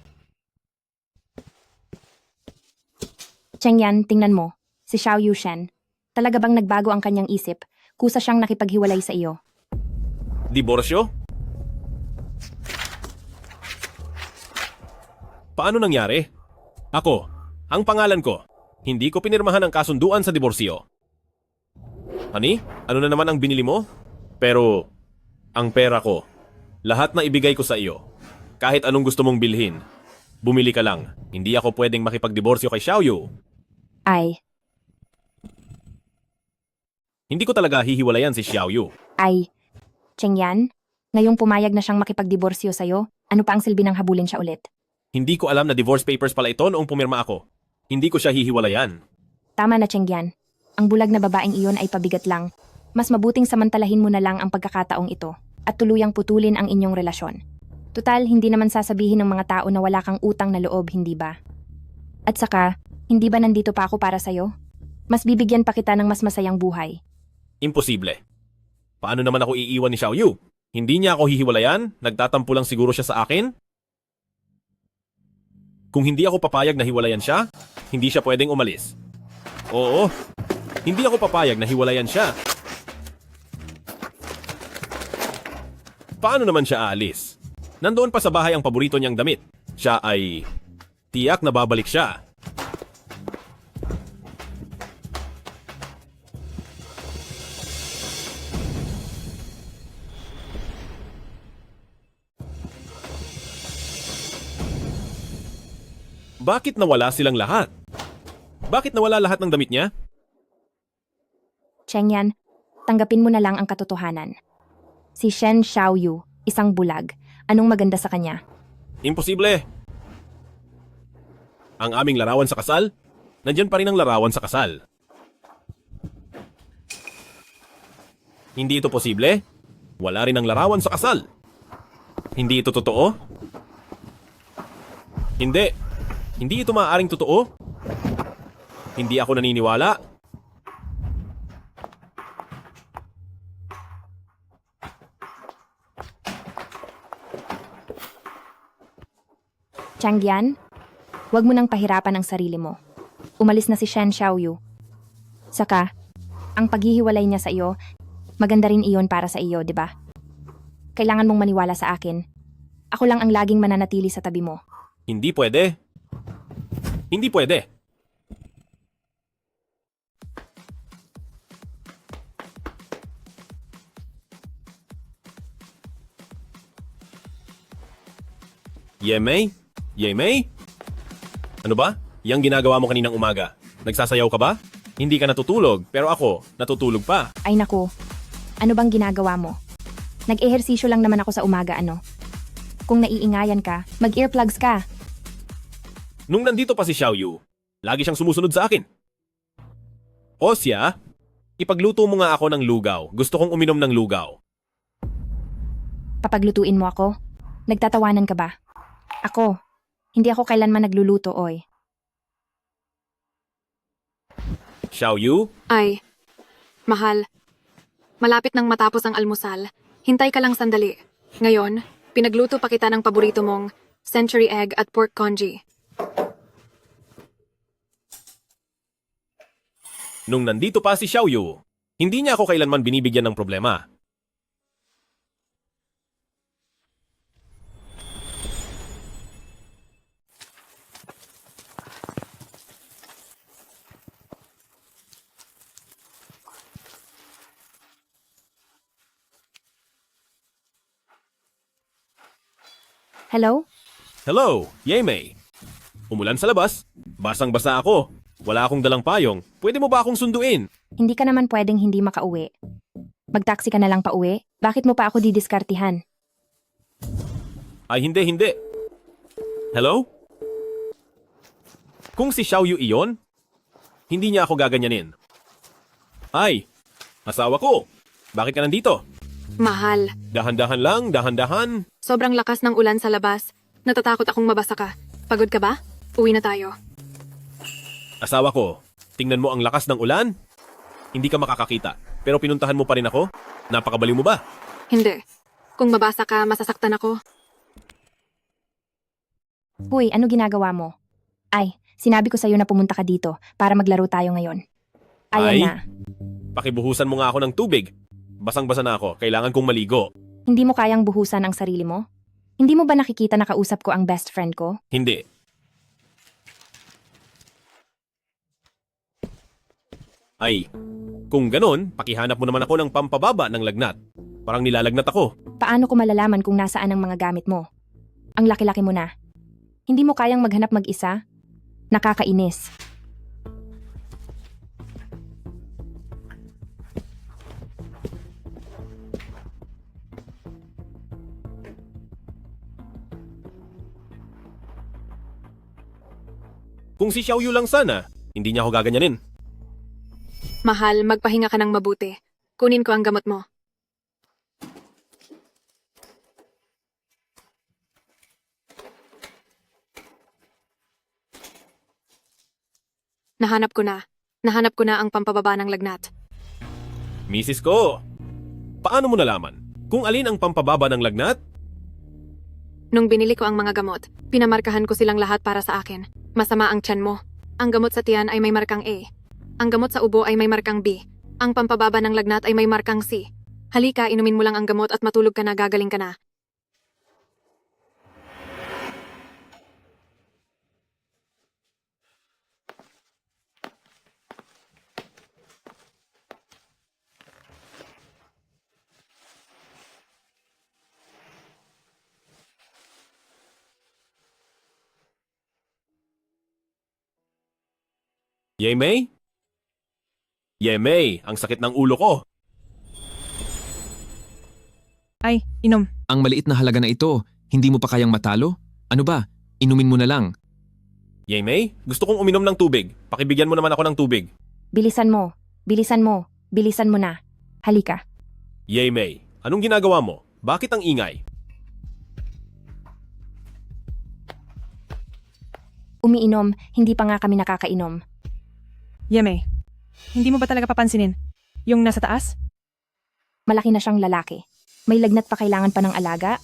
Chengyan, tingnan mo. Si Xiao Yushen. Talaga bang nagbago ang kanyang isip? Kusa siyang nakipaghiwalay sa iyo. Diborsyo? Paano nangyari? Ako, ang pangalan ko. Hindi ko pinirmahan ang kasunduan sa diborsyo. Honey, ano na naman ang binili mo? Pero, ang pera ko, lahat na ibigay ko sa iyo. Kahit anong gusto mong bilhin, bumili ka lang. Hindi ako pwedeng makipagdiborsyo kay Xiaoyu. Ay, Hindi ko talaga hihiwalayan si Xiaoyu. Chengyan, ngayong pumayag na siyang makipagdiborsyo sa'yo, ano pa ang silbi ng habulin siya ulit? Hindi ko alam na divorce papers pala ito noong pumirma ako. Hindi ko siya hihiwalayan. Tama na, Chengyan. Ang bulag na babaeng iyon ay pabigat lang. Mas mabuting samantalahin mo na lang ang pagkakataong ito at tuluyang putulin ang inyong relasyon. Tutal, hindi naman sasabihin ng mga tao na wala kang utang na loob, hindi ba? At saka, hindi ba nandito pa ako para sa'yo? Mas bibigyan pa kita ng mas masayang buhay. Imposible. Paano naman ako iiwan ni Xiaoyu? Hindi niya ako hihiwalayan? Nagtatampo lang siguro siya sa akin? Kung hindi ako papayag na hiwalayan siya, hindi siya pwedeng umalis. Oo, hindi ako papayag na hiwalayan siya. Paano naman siya aalis? Nandoon pa sa bahay ang paborito niyang damit. Siya ay tiyak na babalik siya. Bakit nawala silang lahat? Bakit nawala lahat ng damit niya? Chengyan, tanggapin mo na lang ang katotohanan. Si Shen Xiaoyu, isang bulag. Anong maganda sa kanya? Imposible. Ang aming larawan sa kasal? Nandiyan pa rin ang larawan sa kasal. Hindi ito posible? Wala rin ang larawan sa kasal. Hindi ito totoo? Hindi. Hindi ito maaaring totoo? Hindi ako naniniwala. Changyan, huwag mo nang pahirapan ang sarili mo. Umalis na si Shen Xiaoyu. Saka, ang paghihiwalay niya sa iyo, maganda rin iyon para sa iyo, di ba? Kailangan mong maniwala sa akin. Ako lang ang laging mananatili sa tabi mo. Hindi pwede. Hindi pwede. Yemei? Yemei? Ano ba? Yang ginagawa mo kaninang umaga. Nagsasayaw ka ba? Hindi ka natutulog, pero ako, natutulog pa. Ay naku, ano bang ginagawa mo? Nag-ehersisyo lang naman ako sa umaga ano. Kung naiingayan ka, mag-earplugs ka. Nung nandito pa si Xiaoyu, lagi siyang sumusunod sa akin. Osya, ipagluto mo nga ako ng lugaw. Gusto kong uminom ng lugaw. Papaglutuin mo ako? Nagtatawanan ka ba? Ako, hindi ako kailanman nagluluto, oy. Xiaoyu, Ay, mahal. Malapit nang matapos ang almusal. Hintay ka lang sandali. Ngayon, pinagluto pa kita ng paborito mong century egg at pork congee. nung nandito pa si Xiaoyu, hindi niya ako kailanman binibigyan ng problema. Hello? Hello, Yemei. Umulan sa labas. Basang-basa ako. Wala akong dalang payong. Pwede mo ba akong sunduin? Hindi ka naman pwedeng hindi makauwi. Mag-taxi ka na lang pauwi? Bakit mo pa ako didiskartihan? Ay, hindi. Hello? Kung si Xiaoyu iyon, hindi niya ako gaganyanin. Ay, asawa ko. Bakit ka nandito? Mahal, Dahan-dahan lang, dahan-dahan. sobrang lakas ng ulan sa labas. Natatakot akong mabasa ka. Pagod ka ba? Uwi na tayo. Asawa ko, tingnan mo ang lakas ng ulan. Hindi ka makakakita, pero pinuntahan mo pa rin ako. Napakabaliw mo ba? Hindi. Kung mabasa ka, masasaktan ako. Huy, ano ginagawa mo? Ay, sinabi ko sa'yo na pumunta ka dito para maglaro tayo ngayon. Ayan Ay? na. Pakibuhusan mo nga ako ng tubig. Basang-basa na ako, kailangan kong maligo. Hindi mo kayang buhusan ang sarili mo? Hindi mo ba nakikita na kausap ko ang best friend ko? Hindi. Ay, kung ganon, pakihanap mo naman ako ng pampababa ng lagnat. Parang nilalagnat ako. Paano ko malalaman kung nasaan ang mga gamit mo? Ang laki-laki mo na. Hindi mo kayang maghanap mag-isa? Nakakainis. Kung si Xiaoyu lang sana, hindi niya ako gaganyanin. Mahal, magpahinga ka ng mabuti. Kunin ko ang gamot mo. Nahanap ko na. Nahanap ko na ang pampababa ng lagnat. Misis ko, paano mo nalaman kung alin ang pampababa ng lagnat? Nung binili ko ang mga gamot, pinamarkahan ko silang lahat para sa akin. Masama ang tiyan mo. Ang gamot sa tiyan ay may markang A. Ang gamot sa ubo ay may markang B. Ang pampababa ng lagnat ay may markang C. Halika, inumin mo lang ang gamot at matulog ka na, gagaling ka na. Yemei? Yemei, ang sakit ng ulo ko. Ay, inom. Ang maliit na halaga na ito, hindi mo pa kayang matalo? Ano ba? Inumin mo na lang. Yemei, gusto kong uminom ng tubig. Pakibigyan mo naman ako ng tubig. Bilisan mo. Bilisan mo. Bilisan mo na. Halika. Yemei, anong ginagawa mo? Bakit ang ingay? Umiinom, hindi pa nga kami nakakainom. Yeme, hindi mo ba talaga papansinin? Yung nasa taas? Malaki na siyang lalaki. May lagnat pa kailangan pa ng alaga?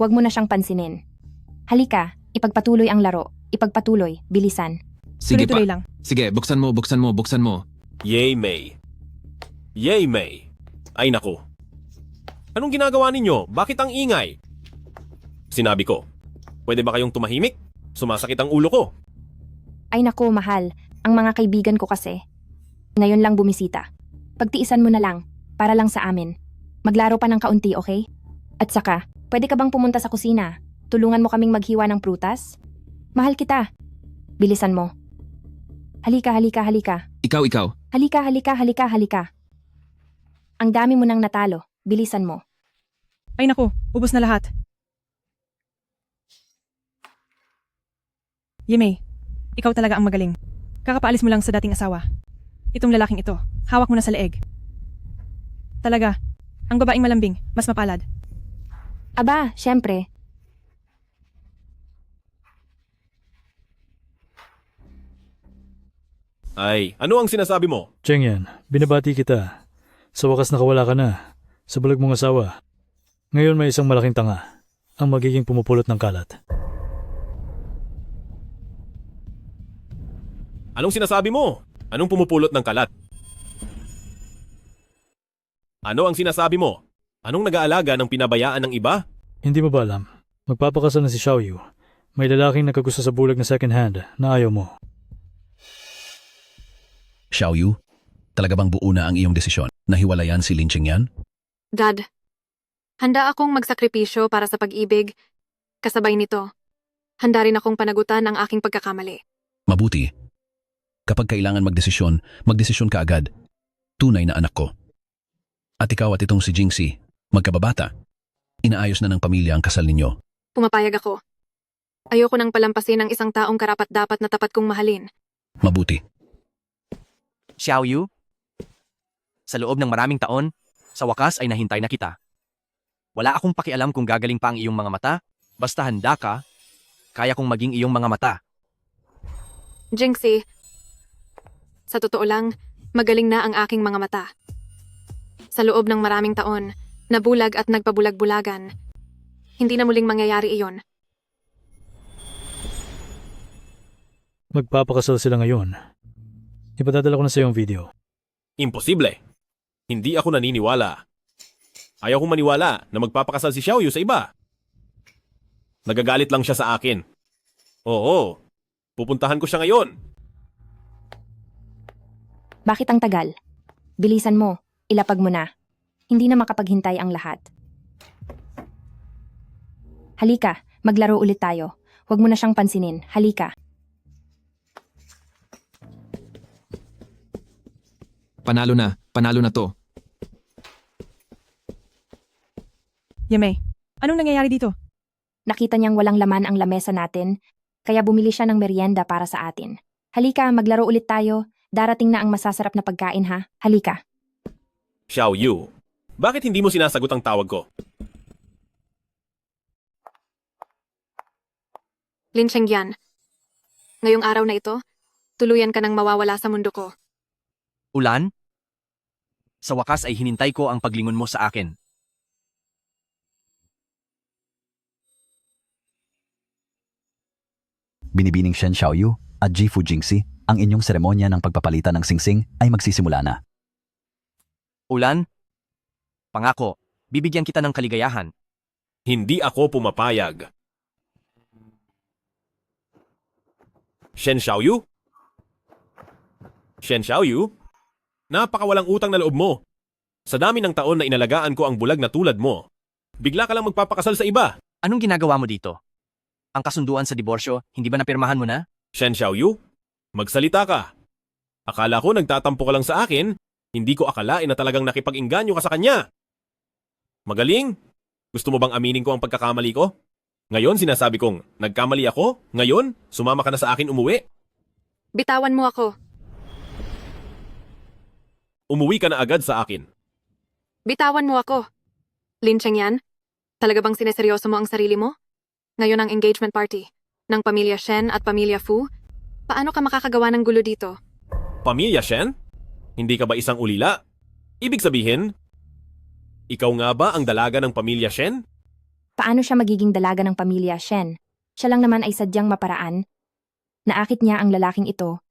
Huwag mo na siyang pansinin. Halika, ipagpatuloy ang laro. Ipagpatuloy, bilisan. Sige pa. Tuloy-tuloy lang. Sige, buksan mo. Yemei. Yemei. Ay naku. Anong ginagawa ninyo? Bakit ang ingay? Sinabi ko, pwede ba kayong tumahimik? Sumasakit ang ulo ko. Ay naku, mahal. Ang mga kaibigan ko kasi. Ngayon lang bumisita. Pagtiisan mo na lang, para lang sa amin. Maglaro pa ng kaunti, okay? At saka, pwede ka bang pumunta sa kusina? tulungan mo kaming maghiwa ng prutas? Mahal kita. Bilisan mo. Halika, halika, halika. Ikaw. Halika, halika, halika, halika. Ang dami mo nang natalo. Bilisan mo. Ay naku, ubos na lahat. Yemei, ikaw talaga ang magaling. Kakapaalis mo lang sa dating asawa. Itong lalaking ito, hawak mo na sa leeg. Talaga, ang babaeng malambing, mas mapalad. Aba, syempre. Ay, ano ang sinasabi mo? Chengyan, binabati kita. Sa wakas nakawala ka na. Sa bulag mong asawa. Ngayon may isang malaking tanga. Ang magiging pumupulot ng kalat. Anong sinasabi mo? Anong pumupulot ng kalat? Ano ang sinasabi mo? Anong nag-aalaga ng pinabayaan ng iba? Hindi mo ba alam? Magpapakasal na si Xiaoyu. May lalaking nakagusto sa bulag na second hand na ayaw mo. Xiaoyu, talaga bang buo na ang iyong desisyon na hiwalayan si Lin Chengyan? Dad, handa akong magsakripisyo para sa pag-ibig. Kasabay nito, handa rin akong panagutan ang aking pagkakamali. Mabuti. Kapag kailangan magdesisyon ka agad. Tunay na anak ko. At ikaw at itong si Jingxi, magkababata. Inaayos na ng pamilya ang kasal ninyo. Pumapayag ako. Ayoko nang palampasin ang isang taong karapat-dapat na tapat kong mahalin. Mabuti. Xiaoyu, sa loob ng maraming taon, sa wakas ay nahintay na kita. Wala akong pakialam kung gagaling pa ang iyong mga mata, basta handa ka, kaya kong maging iyong mga mata. Jinxie, sa totoo lang, magaling na ang aking mga mata. Sa loob ng maraming taon, nabulag at nagpabulag-bulagan. Hindi na muling mangyayari iyon. Magpapakasal sila ngayon. Ipadadala ko na sa iyong video. Imposible. Hindi ako naniniwala. Ayaw kong maniwala na magpapakasal si Xiaoyu sa iba. Nagagalit lang siya sa akin. Oo, pupuntahan ko siya ngayon. Bakit ang tagal? Bilisan mo. Ilapag mo na. Hindi na makapaghintay ang lahat. Halika, maglaro ulit tayo. Huwag mo na siyang pansinin. Halika. Panalo na to. Yemei, anong nangyayari dito? Nakita niyang walang laman ang lamesa natin, kaya bumili siya ng merienda para sa atin. Halika, maglaro ulit tayo. Darating na ang masasarap na pagkain ha. Halika. Xiaoyu, bakit hindi mo sinasagot ang tawag ko? Lin Chengyan, ngayong araw na ito, tuluyan ka nang mawawala sa mundo ko. Ulan? Sa wakas ay hinintay ko ang paglingon mo sa akin. Binibining Shen Xiaoyu at Jifu Jingxi, ang inyong seremonya ng pagpapalitan ng singsing ay magsisimula na. Ulan? Pangako, bibigyan kita ng kaligayahan. Hindi ako pumapayag. Shen Xiaoyu? Shen Xiaoyu? Napakawalang utang na loob mo. Sa dami ng taon na inalagaan ko ang bulag na tulad mo, bigla ka lang magpapakasal sa iba. Anong ginagawa mo dito? Ang kasunduan sa diborsyo, hindi ba napirmahan mo na? Shen Xiaoyu, magsalita ka. Akala ko nagtatampo ka lang sa akin, hindi ko akalain na talagang nakipag-ingganyo ka sa kanya. Magaling? Gusto mo bang aminin ko ang pagkakamali ko? Ngayon sinasabi kong, nagkamali ako? Ngayon, sumama ka na sa akin umuwi? Bitawan mo ako. Umuwi ka na agad sa akin. Bitawan mo ako. Lin Chengyan, talaga bang sineseryoso mo ang sarili mo? Ngayon ang engagement party ng pamilya Shen at pamilya Fu. Paano ka makakagawa ng gulo dito? Pamilya Shen? Hindi ka ba isang ulila? Ibig sabihin, ikaw nga ba ang dalaga ng pamilya Shen? Paano siya magiging dalaga ng pamilya Shen? Siya lang naman ay sadyang maparaan. Naakit niya ang lalaking ito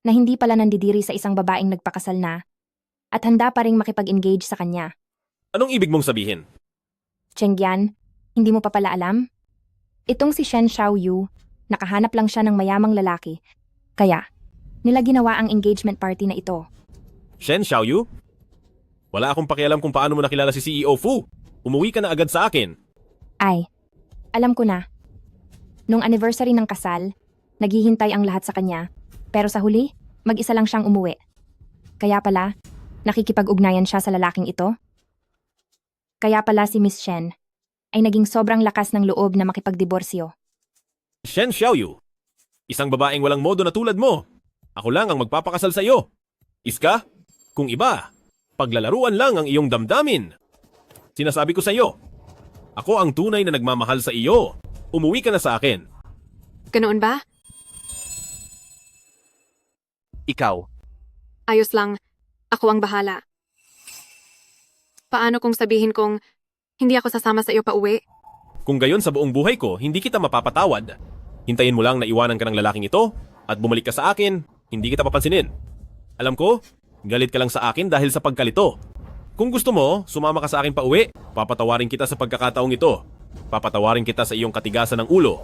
na hindi pala nandidiri sa isang babaeng nagpakasal na at handa pa ring makipag-engage sa kanya. Anong ibig mong sabihin? Chengyan, hindi mo pa pala alam? Itong si Shen Xiaoyu, nakahanap lang siya ng mayamang lalaki. Kaya, nila ginawa ang engagement party na ito. Shen Xiaoyu? Wala akong pakialam kung paano mo nakilala si CEO Fu. Umuwi ka na agad sa akin. Ay, alam ko na. Nung anniversary ng kasal, naghihintay ang lahat sa kanya. Pero sa huli, mag-isa lang siyang umuwi. Kaya pala, nakikipag-ugnayan siya sa lalaking ito? Kaya pala si Miss Shen ay naging sobrang lakas ng loob na makipagdiborsyo. Shen Xiaoyu, isang babaeng walang modo na tulad mo. Ako lang ang magpapakasal sa iyo. Iska, kung iba, paglalaruan lang ang iyong damdamin. Sinasabi ko sa iyo, ako ang tunay na nagmamahal sa iyo. Umuwi ka na sa akin. Ganoon ba? Ikaw, Ayos lang. Ako ang bahala. Paano kung sabihin kong hindi ako sasama sa iyo pa uwi? Kung gayon sa buong buhay ko, hindi kita mapapatawad. Hintayin mo lang na iwanan ka ng lalaking ito at bumalik ka sa akin, hindi kita papansinin. Alam ko, galit ka lang sa akin dahil sa pagkalito. Kung gusto mo, sumama ka sa akin pa uwi. Papatawarin kita sa pagkakataong ito. Papatawarin kita sa iyong katigasan ng ulo.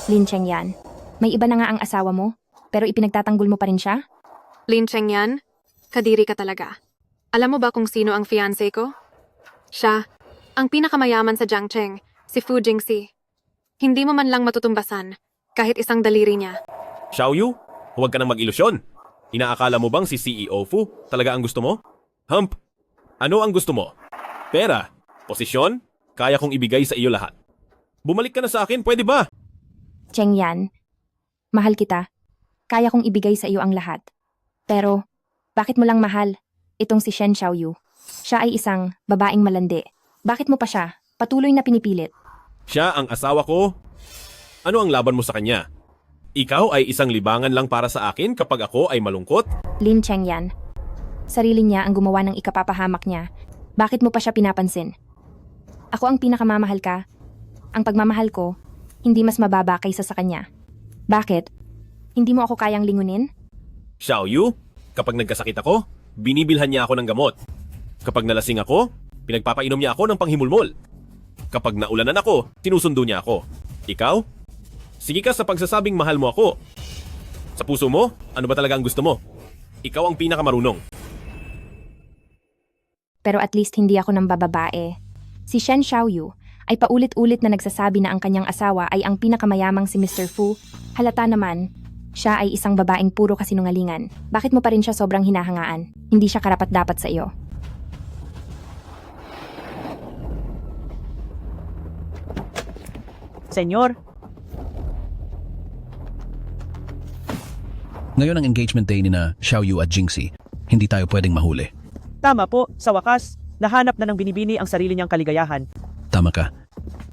Lin Chengyan, may iba na nga ang asawa mo, pero ipinagtatanggol mo pa rin siya? Lin Chengyan, kadiri ka talaga. Alam mo ba kung sino ang fiancé ko? Siya, ang pinakamayaman sa Jiangcheng, si Fu Jingxi. Hindi mo man lang matutumbasan, kahit isang daliri niya. Xiaoyu, huwag ka nang mag-ilusyon. Inaakala mo bang si CEO Fu talaga ang gusto mo? Hump, ano ang gusto mo? Pera, posisyon, kaya kong ibigay sa iyo lahat. Bumalik ka na sa akin, pwede ba? Chengyan, mahal kita. Kaya kong ibigay sa iyo ang lahat. Pero, bakit mo lang mahal itong si Shen Xiaoyu? Siya ay isang babaeng malandi. Bakit mo pa siya patuloy na pinipilit? Siya ang asawa ko. Ano ang laban mo sa kanya? Ikaw ay isang libangan lang para sa akin kapag ako ay malungkot? Lin Chengyan, sarili niya ang gumawa ng ikapapahamak niya. Bakit mo pa siya pinapansin? Ako ang pinakamamahal ka. Ang pagmamahal ko, hindi mas mababa kaysa sa kanya. Bakit? Hindi mo ako kayang lingunin? Xiaoyu, kapag nagkasakit ako, binibilhan niya ako ng gamot. Kapag nalasing ako, pinagpapainom niya ako ng panghimulmol. Kapag naulanan ako, sinusundo niya ako. Ikaw? Sige ka sa pagsasabing mahal mo ako. Sa puso mo, ano ba talaga ang gusto mo? Ikaw ang pinakamarunong. Pero at least hindi ako nang bababae. Si Shen Xiaoyu ay paulit-ulit na nagsasabi na ang kanyang asawa ay ang pinakamayamang si Mr. Fu. Halata naman, siya ay isang babaeng puro kasinungalingan. Bakit mo pa rin siya sobrang hinahangaan? Hindi siya karapat-dapat sa iyo. Senyor, Ngayon ang engagement day ni na Xiaoyu at Jingxi. Hindi tayo pwedeng mahuli. tama po, sa wakas, nahanap na ng binibini ang sarili niyang kaligayahan. Tama ka.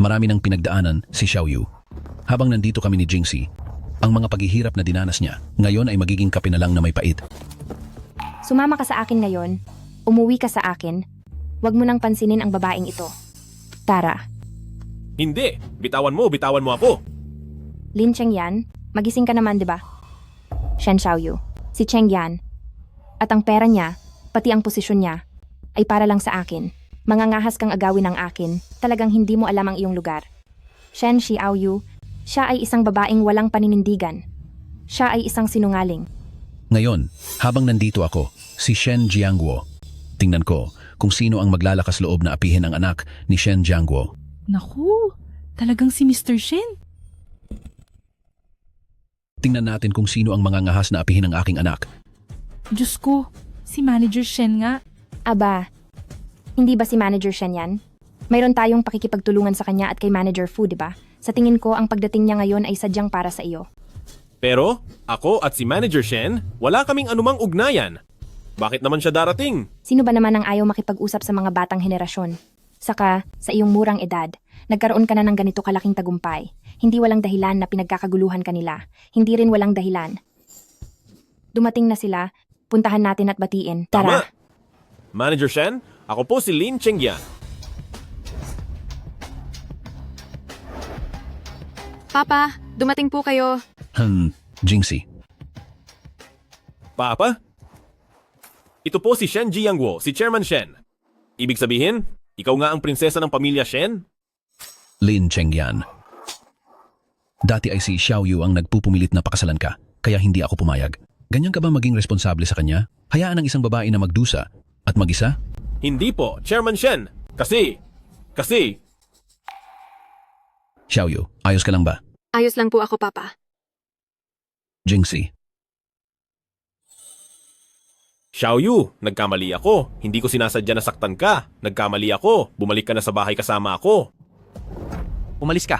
Marami nang pinagdaanan si Xiaoyu. Habang nandito kami ni Jingxi, ang mga paghihirap na dinanas niya, ngayon ay magiging kape na lang na may pait. Sumama ka sa akin ngayon. Umuwi ka sa akin. Huwag mo nang pansinin ang babaeng ito. Tara. Hindi, bitawan mo ako. Lin Chengyan, magising ka naman, di ba? Shen Xiaoyu, si Chengyan. At ang pera niya, pati ang posisyon niya, ay para lang sa akin. Mangangahas kang agawin ng akin, talagang hindi mo alam ang iyong lugar. Shen Xiaoyu, siya ay isang babaeng walang paninindigan. Siya ay isang sinungaling. Ngayon, habang nandito ako, si Shen Jiangguo. Tingnan ko kung sino ang maglalakas loob na apihin ang anak ni Shen Jiangguo. Naku, talagang si Mr. Shen. Tingnan natin kung sino ang mangangahas na apihin ang aking anak. Diyos ko, si Manager Shen nga. Aba, hindi ba si Manager Shen yan? Mayroon tayong pakikipagtulungan sa kanya at kay Manager Fu, di ba? Sa tingin ko, ang pagdating niya ngayon ay sadyang para sa iyo. Pero, ako at si Manager Shen, wala kaming anumang ugnayan. Bakit naman siya darating? Sino ba naman ang ayaw makipag-usap sa mga batang henerasyon? Saka, sa iyong murang edad, nagkaroon ka na ng ganito kalaking tagumpay. Hindi walang dahilan na pinagkakaguluhan kanila. Hindi rin walang dahilan. Dumating na sila, puntahan natin at batiin. Tara. Tama. Manager Shen, ako po si Lin Chengyan. Papa, dumating po kayo. Jingxi. Papa? Ito po si Shen Jiangguo, si Chairman Shen. Ibig sabihin, ikaw nga ang prinsesa ng pamilya Shen? Lin Chengyan. Dati ay si Xiaoyu ang nagpupumilit na pakasalan ka, kaya hindi ako pumayag. Ganyan ka ba maging responsable sa kanya? Hayaan ang isang babae na magdusa at mag-isa? Hindi po, Chairman Shen. Kasi... Xiaoyu, ayos ka lang ba? Ayos lang po ako, Papa. Jinxie, Xiaoyu, nagkamali ako. Hindi ko sinasadya na saktan ka. Nagkamali ako. Bumalik ka na sa bahay kasama ako. Umalis ka.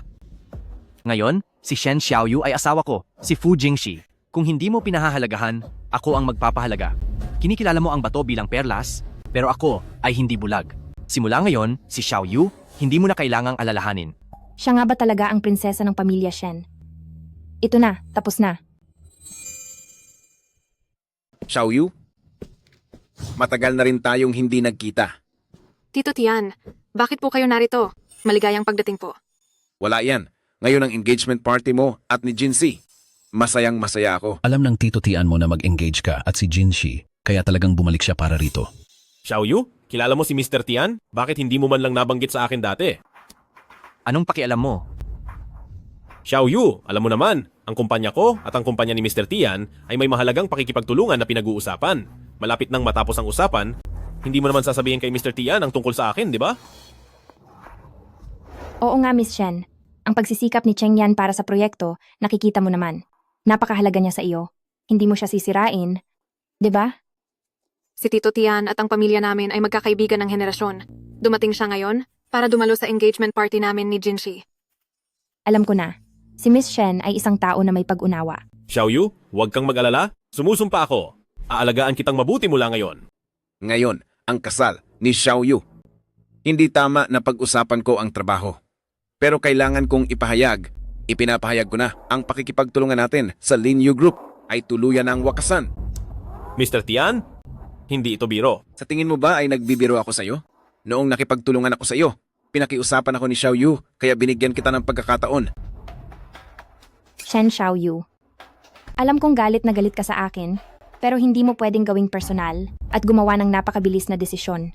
Ngayon, si Shen Xiaoyu ay asawa ko, si Fu Jingxi. Kung hindi mo pinahahalagahan, ako ang magpapahalaga. Kinikilala mo ang bato bilang perlas, pero ako ay hindi bulag. Simula ngayon, si Xiaoyu, hindi mo na kailangang alalahanin. Siya nga ba talaga ang prinsesa ng pamilya Shen? Ito na, tapos na. Xiaoyu, matagal na rin tayong hindi nagkita. Tito Tian, bakit po kayo narito? Maligayang pagdating po. Wala yan. Ngayon ang engagement party mo at ni Jinxie. Masayang masaya ako. alam ng Tito Tian mo na mag-engage ka at si Jinxie, kaya talagang bumalik siya para rito. Xiaoyu, kilala mo si Mr. Tian? Bakit hindi mo man lang nabanggit sa akin dati? Anong pakialam mo? Xiaoyu, alam mo naman, ang kumpanya ko at ang kumpanya ni Mr. Tian ay may mahalagang pakikipagtulungan na pinag-uusapan. Malapit nang matapos ang usapan, hindi mo naman sasabihin kay Mr. Tian ang tungkol sa akin, di ba? Oo nga, Miss Shen. Ang pagsisikap ni Cheng Yan para sa proyekto, nakikita mo naman. Napakahalaga niya sa iyo. Hindi mo siya sisirain. 'Di ba? Si Tito Tian at ang pamilya namin ay magkakaibigan ng henerasyon. Dumating siya ngayon para dumalo sa engagement party namin ni Jinxie. Alam ko na. Si Miss Shen ay isang tao na may pag-unawa. Xiaoyu, huwag kang mag-alala. Sumusumpa ako. Aalagaan kitang mabuti mula ngayon. Ngayon, ang kasal ni Xiaoyu. Hindi tama na pag-usapan ko ang trabaho. Pero kailangan kong ipinapahayag ko na ang pakikipagtulungan natin sa Linyu Group ay tuluyan na ang wakasan. Mr. Tian, hindi ito biro. Sa tingin mo ba ay nagbibiro ako sa iyo? Noong nakipagtulungan ako sa iyo, pinakiusapan ako ni Xiaoyu kaya binigyan kita ng pagkakataon. Shen Xiaoyu. Alam kong galit na galit ka sa akin, pero hindi mo pwedeng gawing personal at gumawa ng napakabilis na desisyon.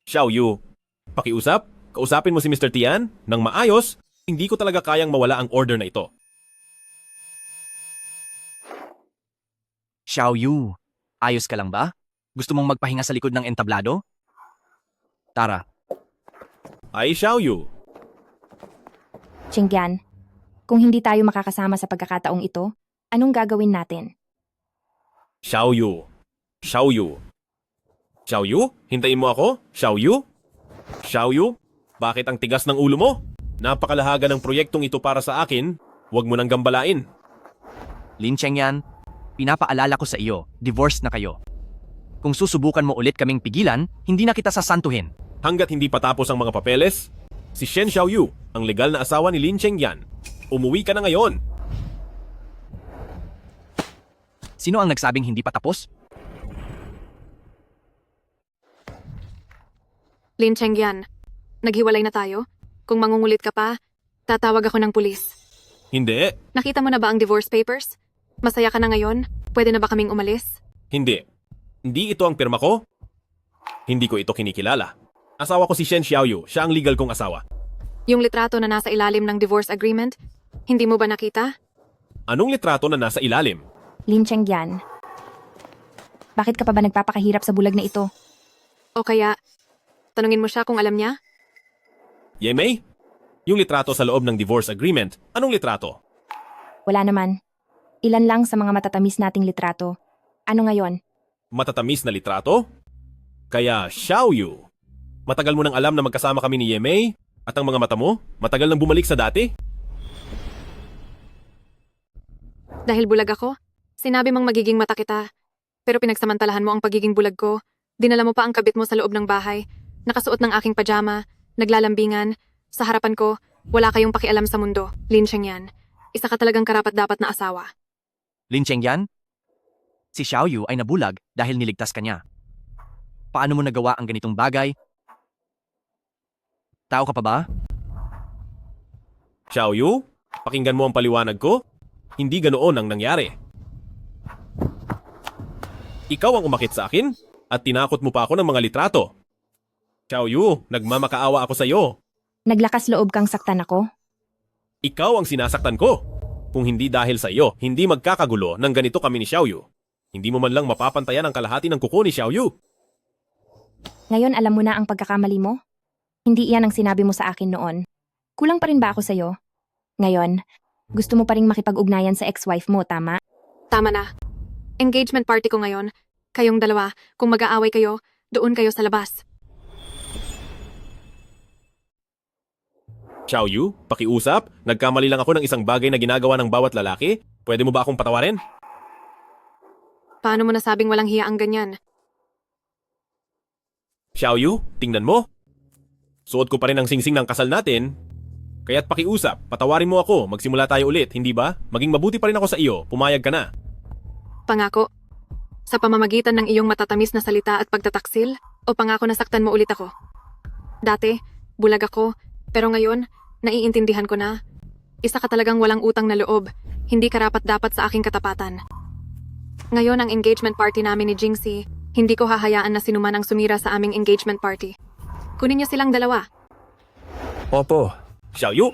Xiaoyu, pakiusap? Kausapin mo si Mr. Tian nang maayos, hindi ko talaga kayang mawala ang order na ito. Xiaoyu, ayos ka lang ba? Gusto mong magpahinga sa likod ng entablado? Tara. Ay, Xiaoyu. Cheng Yan, kung hindi tayo makakasama sa pagkakataong ito, anong gagawin natin? Xiaoyu. Xiaoyu. Xiaoyu, hintayin mo ako? Xiaoyu? Xiaoyu, bakit ang tigas ng ulo mo? Napakalahaga ng proyektong ito para sa akin, huwag mo nang gambalain. Lin Chengyan, pinapaalala ko sa iyo, divorced na kayo. Kung susubukan mo ulit kaming pigilan, hindi na kita sasantuhin. Hanggat hindi patapos ang mga papeles, si Shen Xiaoyu, ang legal na asawa ni Lin Chengyan. Umuwi ka na ngayon. Sino ang nagsabing hindi pa tapos? Lin Chengyan, naghiwalay na tayo? Kung mangungulit ka pa, tatawag ako ng pulis. Hindi. Nakita mo na ba ang divorce papers? Masaya ka na ngayon? Pwede na ba kaming umalis? Hindi. Hindi ito ang pirma ko. Hindi ko ito kinikilala. Asawa ko si Shen Xiaoyu, siya ang legal kong asawa. Yung litrato na nasa ilalim ng divorce agreement, hindi mo ba nakita? Anong litrato na nasa ilalim? Lin Cheng Yan, bakit ka pa ba nagpapakahirap sa bulag na ito? O kaya, tanungin mo siya kung alam niya? Yemei? Yung litrato sa loob ng divorce agreement, anong litrato? Wala naman. Ilan lang sa mga matatamis nating litrato. Ano ngayon? Matatamis na litrato? Kaya Xiaoyu, matagal mo nang alam na magkasama kami ni Yemei at ang mga mata mo, matagal nang bumalik sa dati? Dahil bulag ako, sinabi mong magiging mata kita. Pero pinagsamantalahan mo ang pagiging bulag ko. Dinala mo pa ang kabit mo sa loob ng bahay. Nakasuot ng aking pajama, naglalambingan. Sa harapan ko, wala kayong pakialam sa mundo. Lin Chengyan, isa ka talagang karapat-dapat na asawa. Lin Chengyan, si Xiaoyu ay nabulag dahil niligtas ka niya. Paano mo nagawa ang ganitong bagay? Tao ka pa ba? Xiaoyu, pakinggan mo ang paliwanag ko. Hindi ganoon ang nangyari. Ikaw ang umakit sa akin at tinakot mo pa ako ng mga litrato. Xiaoyu, nagmamakaawa ako sa iyo. Naglakas loob kang saktan ako? Ikaw ang sinasaktan ko. Kung hindi dahil sa iyo, hindi magkakagulo ng ganito kami ni Xiaoyu. Hindi mo man lang mapapantayan ang kalahati ng kuko ni Xiaoyu. Ngayon alam mo na ang pagkakamali mo? Hindi iyan ang sinabi mo sa akin noon. Kulang pa rin ba ako sa'yo? Ngayon, gusto mo pa rin makipag-ugnayan sa ex-wife mo, tama? Tama na. Engagement party ko ngayon. Kayong dalawa, kung mag-aaway kayo, doon kayo sa labas. Xiaoyu, pakiusap. Nagkamali lang ako ng isang bagay na ginagawa ng bawat lalaki. Pwede mo ba akong patawarin? Paano mo nasabing walang hiya ang ganyan? Xiaoyu, tingnan mo. Suot ko pa rin ang singsing ng kasal natin. Kaya't pakiusap, patawarin mo ako, magsimula tayo ulit, hindi ba? Maging mabuti pa rin ako sa iyo, pumayag ka na. Pangako. Sa pamamagitan ng iyong matatamis na salita at pagtataksil, o pangako na saktan mo ulit ako. Dati, bulag ako, pero ngayon, naiintindihan ko na. Isa ka talagang walang utang na loob, hindi karapat-dapat sa aking katapatan. Ngayon ang engagement party namin ni Jingxi, hindi ko hahayaan na sinuman ang sumira sa aming engagement party. Kunin niyo silang dalawa. Opo. Xiaoyu!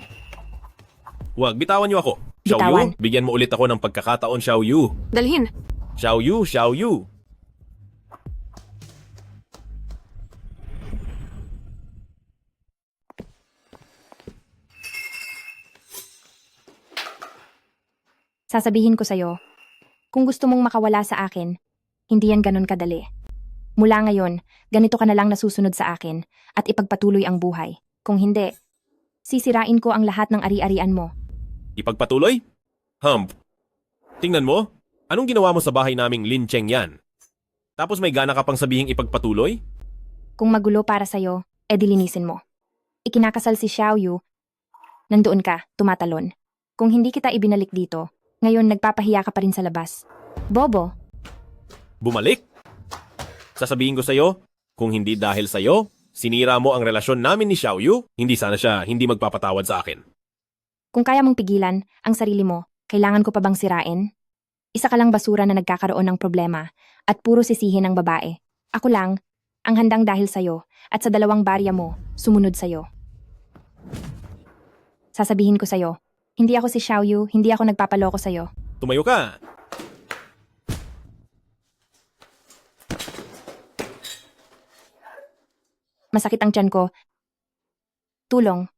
Huwag, bitawan niyo ako. Bitawan. Xiaoyu, bigyan mo ulit ako ng pagkakataon, Xiaoyu. Dalhin. Xiaoyu, Xiaoyu. Sasabihin ko sa'yo, kung gusto mong makawala sa akin, hindi yan ganun kadali. Mula ngayon, ganito ka na lang nasusunod sa akin at ipagpatuloy ang buhay. Kung hindi, sisirain ko ang lahat ng ari-arian mo. Ipagpatuloy? Tingnan mo, anong ginawa mo sa bahay naming Lin Cheng yan? Tapos may gana ka pang sabihing ipagpatuloy? Kung magulo para sa'yo, edi linisin mo. Ikinakasal si Xiaoyu, nandoon ka, tumatalon. Kung hindi kita ibinalik dito, ngayon nagpapahiya ka pa rin sa labas. Bobo, Bumalik? Sasabihin ko sa'yo, kung hindi dahil sa'yo, sinira mo ang relasyon namin ni Xiaoyu, hindi sana siya hindi magpapatawad sa akin. kung kaya mong pigilan ang sarili mo, kailangan ko pa bang sirain? Isa ka lang basura na nagkakaroon ng problema at puro sisihin ng babae. Ako lang, ang handang dahil sa'yo at sa dalawang barya mo, sumunod sa'yo. Sasabihin ko sa'yo, hindi ako si Xiaoyu, hindi ako nagpapaloko sa'yo. Tumayo ka! Masakit ang tiyan ko. Tulong,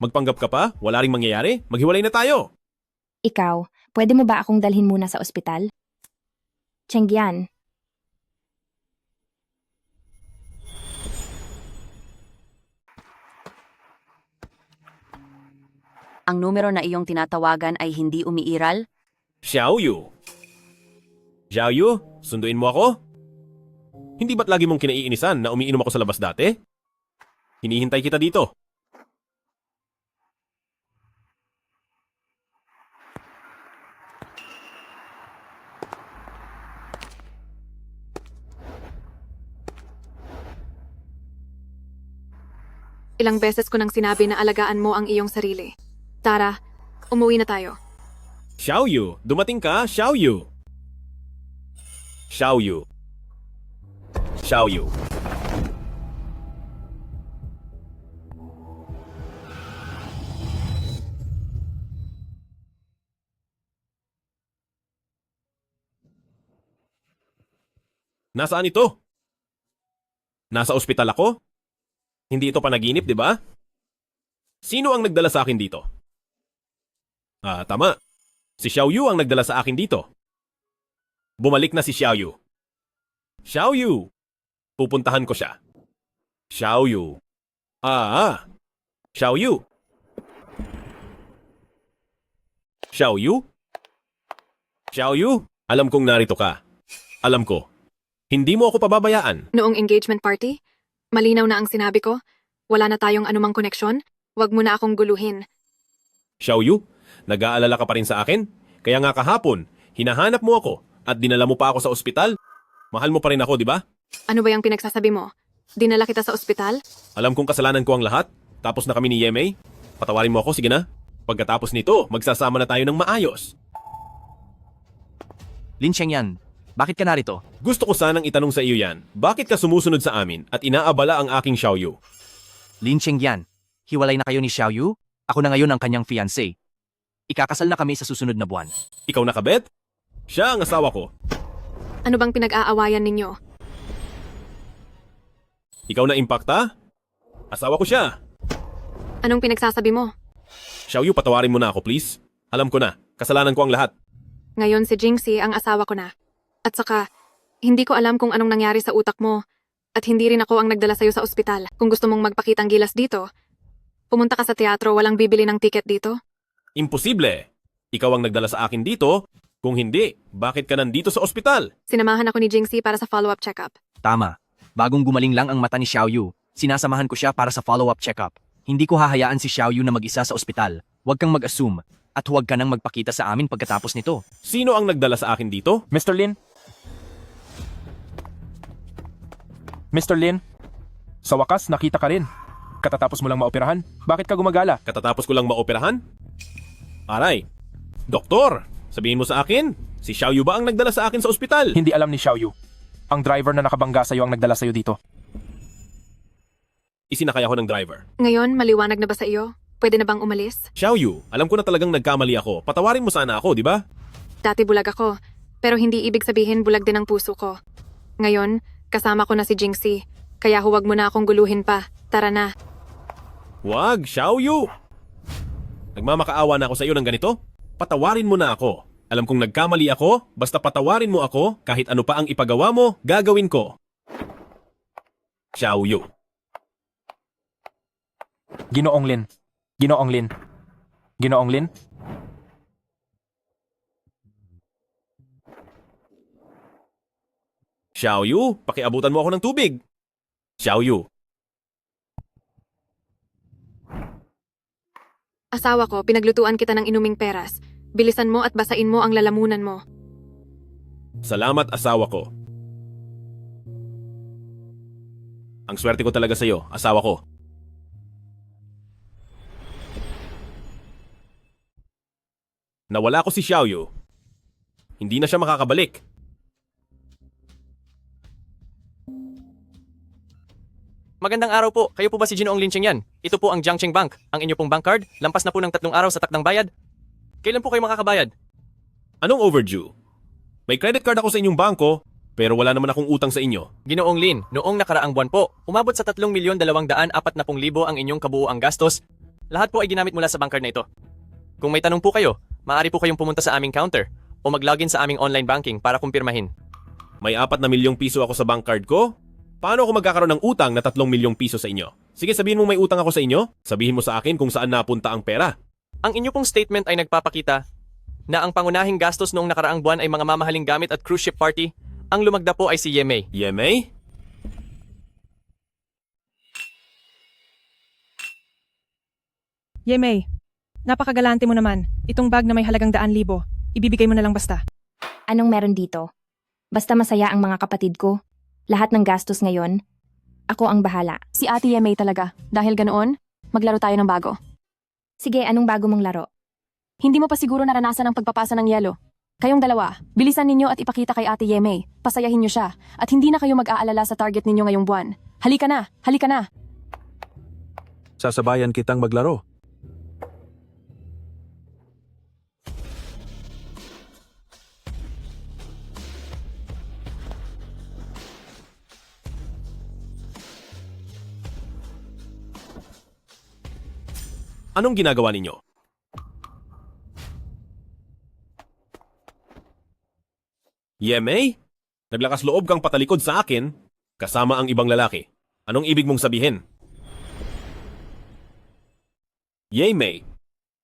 Magpanggap ka pa? Wala ring mangyayari? Maghiwalay na tayo! ikaw, pwede mo ba akong dalhin muna sa ospital? Chengyan, Ang numero na iyong tinatawagan ay hindi umiiral? Xiaoyu! Xiaoyu, sunduin mo ako? Hindi ba't lagi mong kinaiinisan na umiinom ako sa labas dati? Hinihintay kita dito. Ilang beses ko nang sinabi na alagaan mo ang iyong sarili. Tara, umuwi na tayo. Xiaoyu, dumating ka, Xiaoyu! Xiaoyu. Xiaoyu. Nasaan ito? Nasa ospital ako? Hindi ito panaginip, di ba? Sino ang nagdala sa akin dito? Tama. Si Xiaoyu ang nagdala sa akin dito. Bumalik na si Xiaoyu. Xiaoyu! Pupuntahan ko siya. Xiaoyu. Xiaoyu. Xiaoyu? Xiaoyu, alam kong narito ka. Alam ko. Hindi mo ako pababayaan. Noong engagement party, malinaw na ang sinabi ko. Wala na tayong anumang koneksyon. Huwag mo na akong guluhin. Xiaoyu, nag-aalala ka pa rin sa akin? Kaya nga kahapon, hinahanap mo ako at dinala mo pa ako sa ospital. Mahal mo pa rin ako, di ba? Ano ba yung pinagsasabi mo? Dinala kita sa ospital? Alam kong kasalanan ko ang lahat. Tapos na kami ni Yemei. Patawarin mo ako, sige na. Pagkatapos nito, magsasama na tayo ng maayos. Lin Chengyan, bakit ka narito? Gusto ko sanang itanong sa iyo yan. Bakit ka sumusunod sa amin at inaabala ang aking Xiaoyu? Lin Chengyan, hiwalay na kayo ni Xiaoyu? Ako na ngayon ang kanyang fiancé. Ikakasal na kami sa susunod na buwan. Ikaw nakabet? Siya ang asawa ko. Ano bang pinag-aawayan ninyo? Ikaw na impacta? Asawa ko siya. Anong pinagsasabi mo? Xiaoyu, patawarin mo na ako, please. Alam ko na, kasalanan ko ang lahat. Ngayon si Jingxi ang asawa ko na. At saka, hindi ko alam kung anong nangyari sa utak mo. At hindi rin ako ang nagdala sa'yo sa ospital. Kung gusto mong magpakitang gilas dito, pumunta ka sa teatro, walang bibili ng tiket dito. Imposible. Ikaw ang nagdala sa akin dito. Kung hindi, bakit ka nandito sa ospital? Sinamahan ako ni Jingxi para sa follow-up check-up. Tama. Bagong gumaling lang ang mata ni Xiaoyu. Sinasamahan ko siya para sa follow-up check-up. Hindi ko hahayaan si Xiaoyu na mag-isa sa ospital. Huwag kang mag-assume. At huwag ka nang magpakita sa amin pagkatapos nito. Sino ang nagdala sa akin dito? Mr. Lin? Mr. Lin? Sa wakas, nakita ka rin. Katatapos mo lang maoperahan. Bakit ka gumagala? Katatapos ko lang maoperahan? Aray, doktor, sabihin mo sa akin, si Xiaoyu ba ang nagdala sa akin sa ospital? Hindi alam ni Xiaoyu. Ang driver na nakabangga sa'yo ang nagdala sa'yo dito. Isinakay ako ng driver. Ngayon, maliwanag na ba sa iyo? Pwede na bang umalis? Xiaoyu, alam ko na talagang nagkamali ako. Patawarin mo sana ako, di ba? Dati bulag ako, pero hindi ibig sabihin bulag din ang puso ko. Ngayon, kasama ko na si Jingxi, kaya huwag mo na akong guluhin pa. Tara na. Wag, Xiaoyu! Nagmamakaawa na ako sa iyo ng ganito? Patawarin mo na ako. Alam kong nagkamali ako, basta patawarin mo ako, kahit ano pa ang ipagawa mo, gagawin ko. Xiaoyu. Ginoong Lin. Ginoong Lin. Ginoong Lin? Xiaoyu, pakiabutan mo ako ng tubig. Xiaoyu. Asawa ko, pinaglutuan kita ng inuming peras. Bilisan mo at basain mo ang lalamunan mo. Salamat, asawa ko. Ang swerte ko talaga sa iyo, asawa ko. Nawala ko si Xiaoyu. Hindi na siya makakabalik. Magandang araw po. Kayo po ba si Ginoong Lin Cheng yan? Ito po ang Jiangcheng Bank. Ang inyo pong bank card. Lampas na po ng 3 araw sa takdang bayad. Kailan po kayo makakabayad? Anong overdue? May credit card ako sa inyong bangko, pero wala naman akong utang sa inyo. Ginoong Lin, noong nakaraang buwan po, umabot sa 3,240,000 ang inyong kabuuang gastos. Lahat po ay ginamit mula sa bank card na ito. Kung may tanong po kayo, maaari po kayong pumunta sa aming counter o mag-login sa aming online banking para kumpirmahin. May 4 na milyong piso ako sa bank card ko. Paano ako magkakaroon ng utang na 3 milyong piso sa inyo? Sige, sabihin mo may utang ako sa inyo. Sabihin mo sa akin kung saan napunta ang pera. Ang inyo pong statement ay nagpapakita na ang pangunahing gastos noong nakaraang buwan ay mga mamahaling gamit at cruise ship party. Ang lumagda po ay si Yemei. Yemei? Yemei, napakagalante mo naman. Itong bag na may halagang 100,000, ibibigay mo na lang basta. Anong meron dito? Basta masaya ang mga kapatid ko. Lahat ng gastos ngayon, ako ang bahala. Si Ate Yemei talaga. Dahil ganoon, maglaro tayo ng bago. Sige, anong bago mong laro? Hindi mo pa siguro naranasan ang pagpapasa ng yelo. Kayong dalawa, bilisan ninyo at ipakita kay Ate Yemei. Pasayahin niyo siya. At hindi na kayo mag-aalala sa target ninyo ngayong buwan. Halika na! Halika na! Sasabayan kitang maglaro. Anong ginagawa ninyo? Yemei? Naglakas loob kang patalikod sa akin kasama ang ibang lalaki. Anong ibig mong sabihin? Yemei,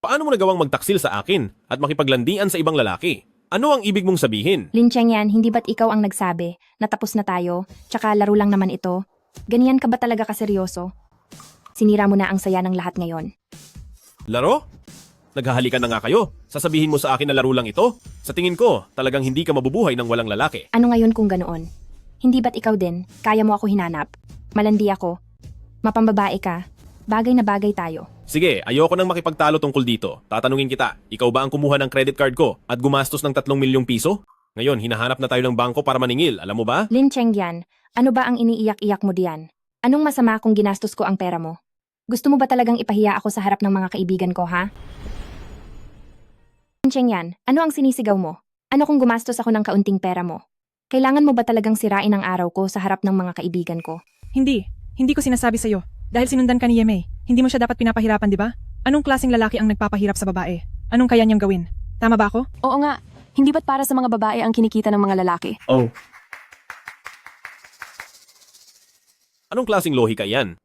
paano mo nagawang magtaksil sa akin at makipaglandian sa ibang lalaki? Ano ang ibig mong sabihin? Lin Cheng yan, hindi ba't ikaw ang nagsabi na tapos na tayo, tsaka laro lang naman ito? Ganyan ka ba talaga kaseryoso? Sinira mo na ang saya ng lahat ngayon. Laro? Naghahalikan na nga kayo. Sasabihin mo sa akin na laro lang ito? Sa tingin ko, talagang hindi ka mabubuhay ng walang lalaki. Ano ngayon kung ganoon? Hindi ba't ikaw din? Kaya mo ako hinanap? Malandi ako. Mapambabae ka. Bagay na bagay tayo. Sige, ayoko nang makipagtalo tungkol dito. Tatanungin kita, ikaw ba ang kumuha ng credit card ko at gumastos ng 3 milyong piso? Ngayon, hinahanap na tayo ng bangko para maningil, alam mo ba? Lin Cheng yan, ano ba ang iniiyak-iyak mo diyan? Anong masama kung ginastos ko ang pera mo? Gusto mo ba talagang ipahiya ako sa harap ng mga kaibigan ko, ha? Lin Cheng yan, ano ang sinisigaw mo? Ano kung gumastos ako ng kaunting pera mo? Kailangan mo ba talagang sirain ang araw ko sa harap ng mga kaibigan ko? Hindi ko sinasabi sa'yo. Dahil sinundan ka ni Yemei. Hindi mo siya dapat pinapahirapan, di ba? Anong klaseng lalaki ang nagpapahirap sa babae? Anong kaya niyang gawin? Tama ba ako? Oo nga, hindi ba't para sa mga babae ang kinikita ng mga lalaki? Oh. Anong klaseng lohika yan?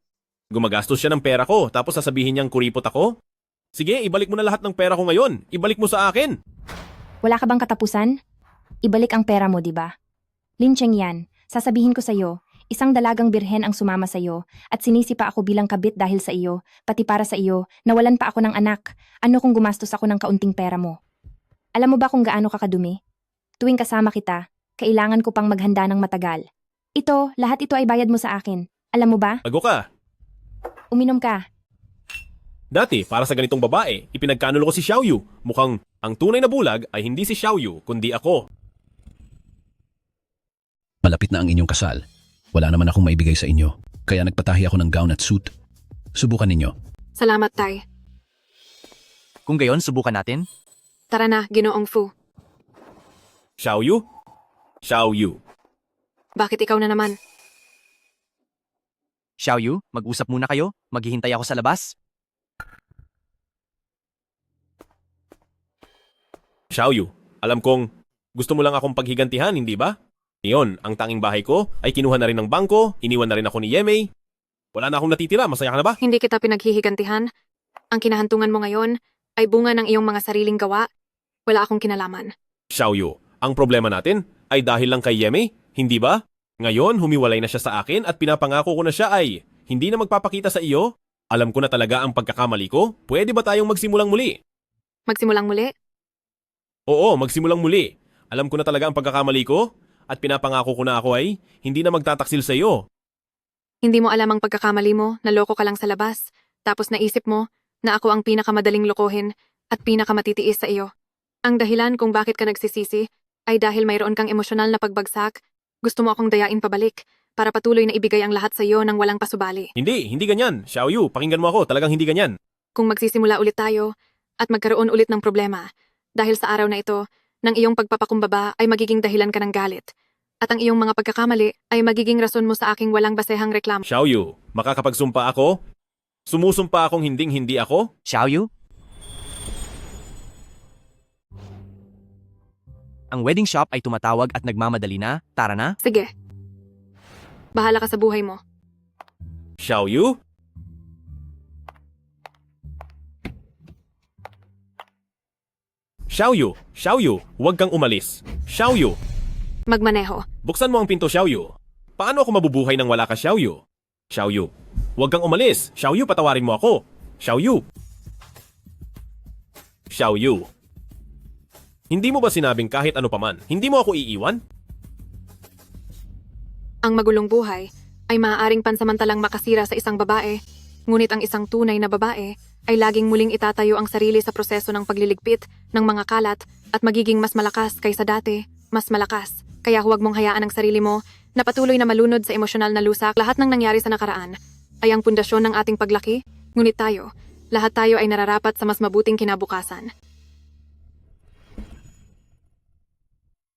Gumagastos siya ng pera ko tapos sasabihin niyang kuripot ako? Sige, ibalik mo na lahat ng pera ko ngayon. Ibalik mo sa akin. Wala ka bang katapusan? Ibalik ang pera mo, di ba? Lin Chengyan, sasabihin ko sa'yo, isang dalagang birhen ang sumama sa'yo at sinisipa ako bilang kabit dahil sa iyo, pati para sa iyo, nawalan pa ako ng anak. Ano kung gumastos ako ng kaunting pera mo? Alam mo ba kung gaano ka kadumi? Tuwing kasama kita, kailangan ko pang maghanda ng matagal. Ito, lahat ito ay bayad mo sa akin. Alam mo ba? Bago ka. Uminom ka. Dati, para sa ganitong babae, ipinagkanulo ko si Xiaoyu. Mukhang ang tunay na bulag ay hindi si Xiaoyu, kundi ako. Malapit na ang inyong kasal. Wala naman akong maibigay sa inyo, kaya nagpatahi ako ng gown at suit. Subukan ninyo. Salamat, Tay. Kung gayon, subukan natin. Tara na, Ginoong Fu. Xiaoyu? Xiaoyu. Bakit ikaw na naman? Xiaoyu, mag-usap muna kayo. Maghihintay ako sa labas. Xiaoyu, alam kong gusto mo lang akong paghigantihan, hindi ba? Ngayon, ang tanging bahay ko ay kinuha na rin ng bangko, iniwan na rin ako ni Yemei. Wala na akong natitira, masaya ka na ba? Hindi kita pinaghihigantihan. Ang kinahantungan mo ngayon ay bunga ng iyong mga sariling gawa. Wala akong kinalaman. Xiaoyu, ang problema natin ay dahil lang kay Yemei, hindi ba? Ngayon, humiwalay na siya sa akin at pinapangako ko na siya ay hindi na magpapakita sa iyo. Alam ko na talaga ang pagkakamali ko. Pwede ba tayong magsimulang muli? Magsimulang muli? Oo, magsimulang muli. Alam ko na talaga ang pagkakamali ko at pinapangako ko na ako ay hindi na magtataksil sa iyo. Hindi mo alam ang pagkakamali mo, naloko ka lang sa labas, tapos naisip mo na ako ang pinakamadaling lokohin at pinakamatitiis sa iyo. Ang dahilan kung bakit ka nagsisisi ay dahil mayroon kang emosyonal na pagbagsak, gusto mo akong dayain pabalik para patuloy na ibigay ang lahat sa iyo ng walang pasubali. Hindi ganyan. Xiaoyu, pakinggan mo ako, talagang hindi ganyan. Kung magsisimula ulit tayo at magkaroon ulit ng problema, dahil sa araw na ito, ng iyong pagpapakumbaba ay magiging dahilan ka ng galit. At ang iyong mga pagkakamali ay magiging rason mo sa aking walang basehang reklamo. Xiaoyu, makakapagsumpa ako? Sumusumpa akong hinding-hindi ako? Xiaoyu? Ang wedding shop ay tumatawag at nagmamadali na. Tara na. Sige. Bahala ka sa buhay mo. Xiaoyu? Xiaoyu, huwag kang umalis. Xiaoyu, Magmaneho. buksan mo ang pinto, Xiaoyu. Paano ako mabubuhay nang wala ka, Xiaoyu? Xiaoyu, huwag kang umalis. Xiaoyu, patawarin mo ako. Xiaoyu. Xiaoyu. Hindi mo ba sinabing kahit ano paman, hindi mo ako iiwan? Ang magulong buhay ay maaaring pansamantalang makasira sa isang babae, ngunit ang isang tunay na babae ay laging muling itatayo ang sarili sa proseso ng pagliligpit ng mga kalat at magiging mas malakas kaysa dati, mas malakas. Kaya huwag mong hayaan ang sarili mo na patuloy na malunod sa emosyonal na lusak. Lahat ng nangyari sa nakaraan ay ang pundasyon ng ating paglaki, ngunit lahat tayo ay nararapat sa mas mabuting kinabukasan.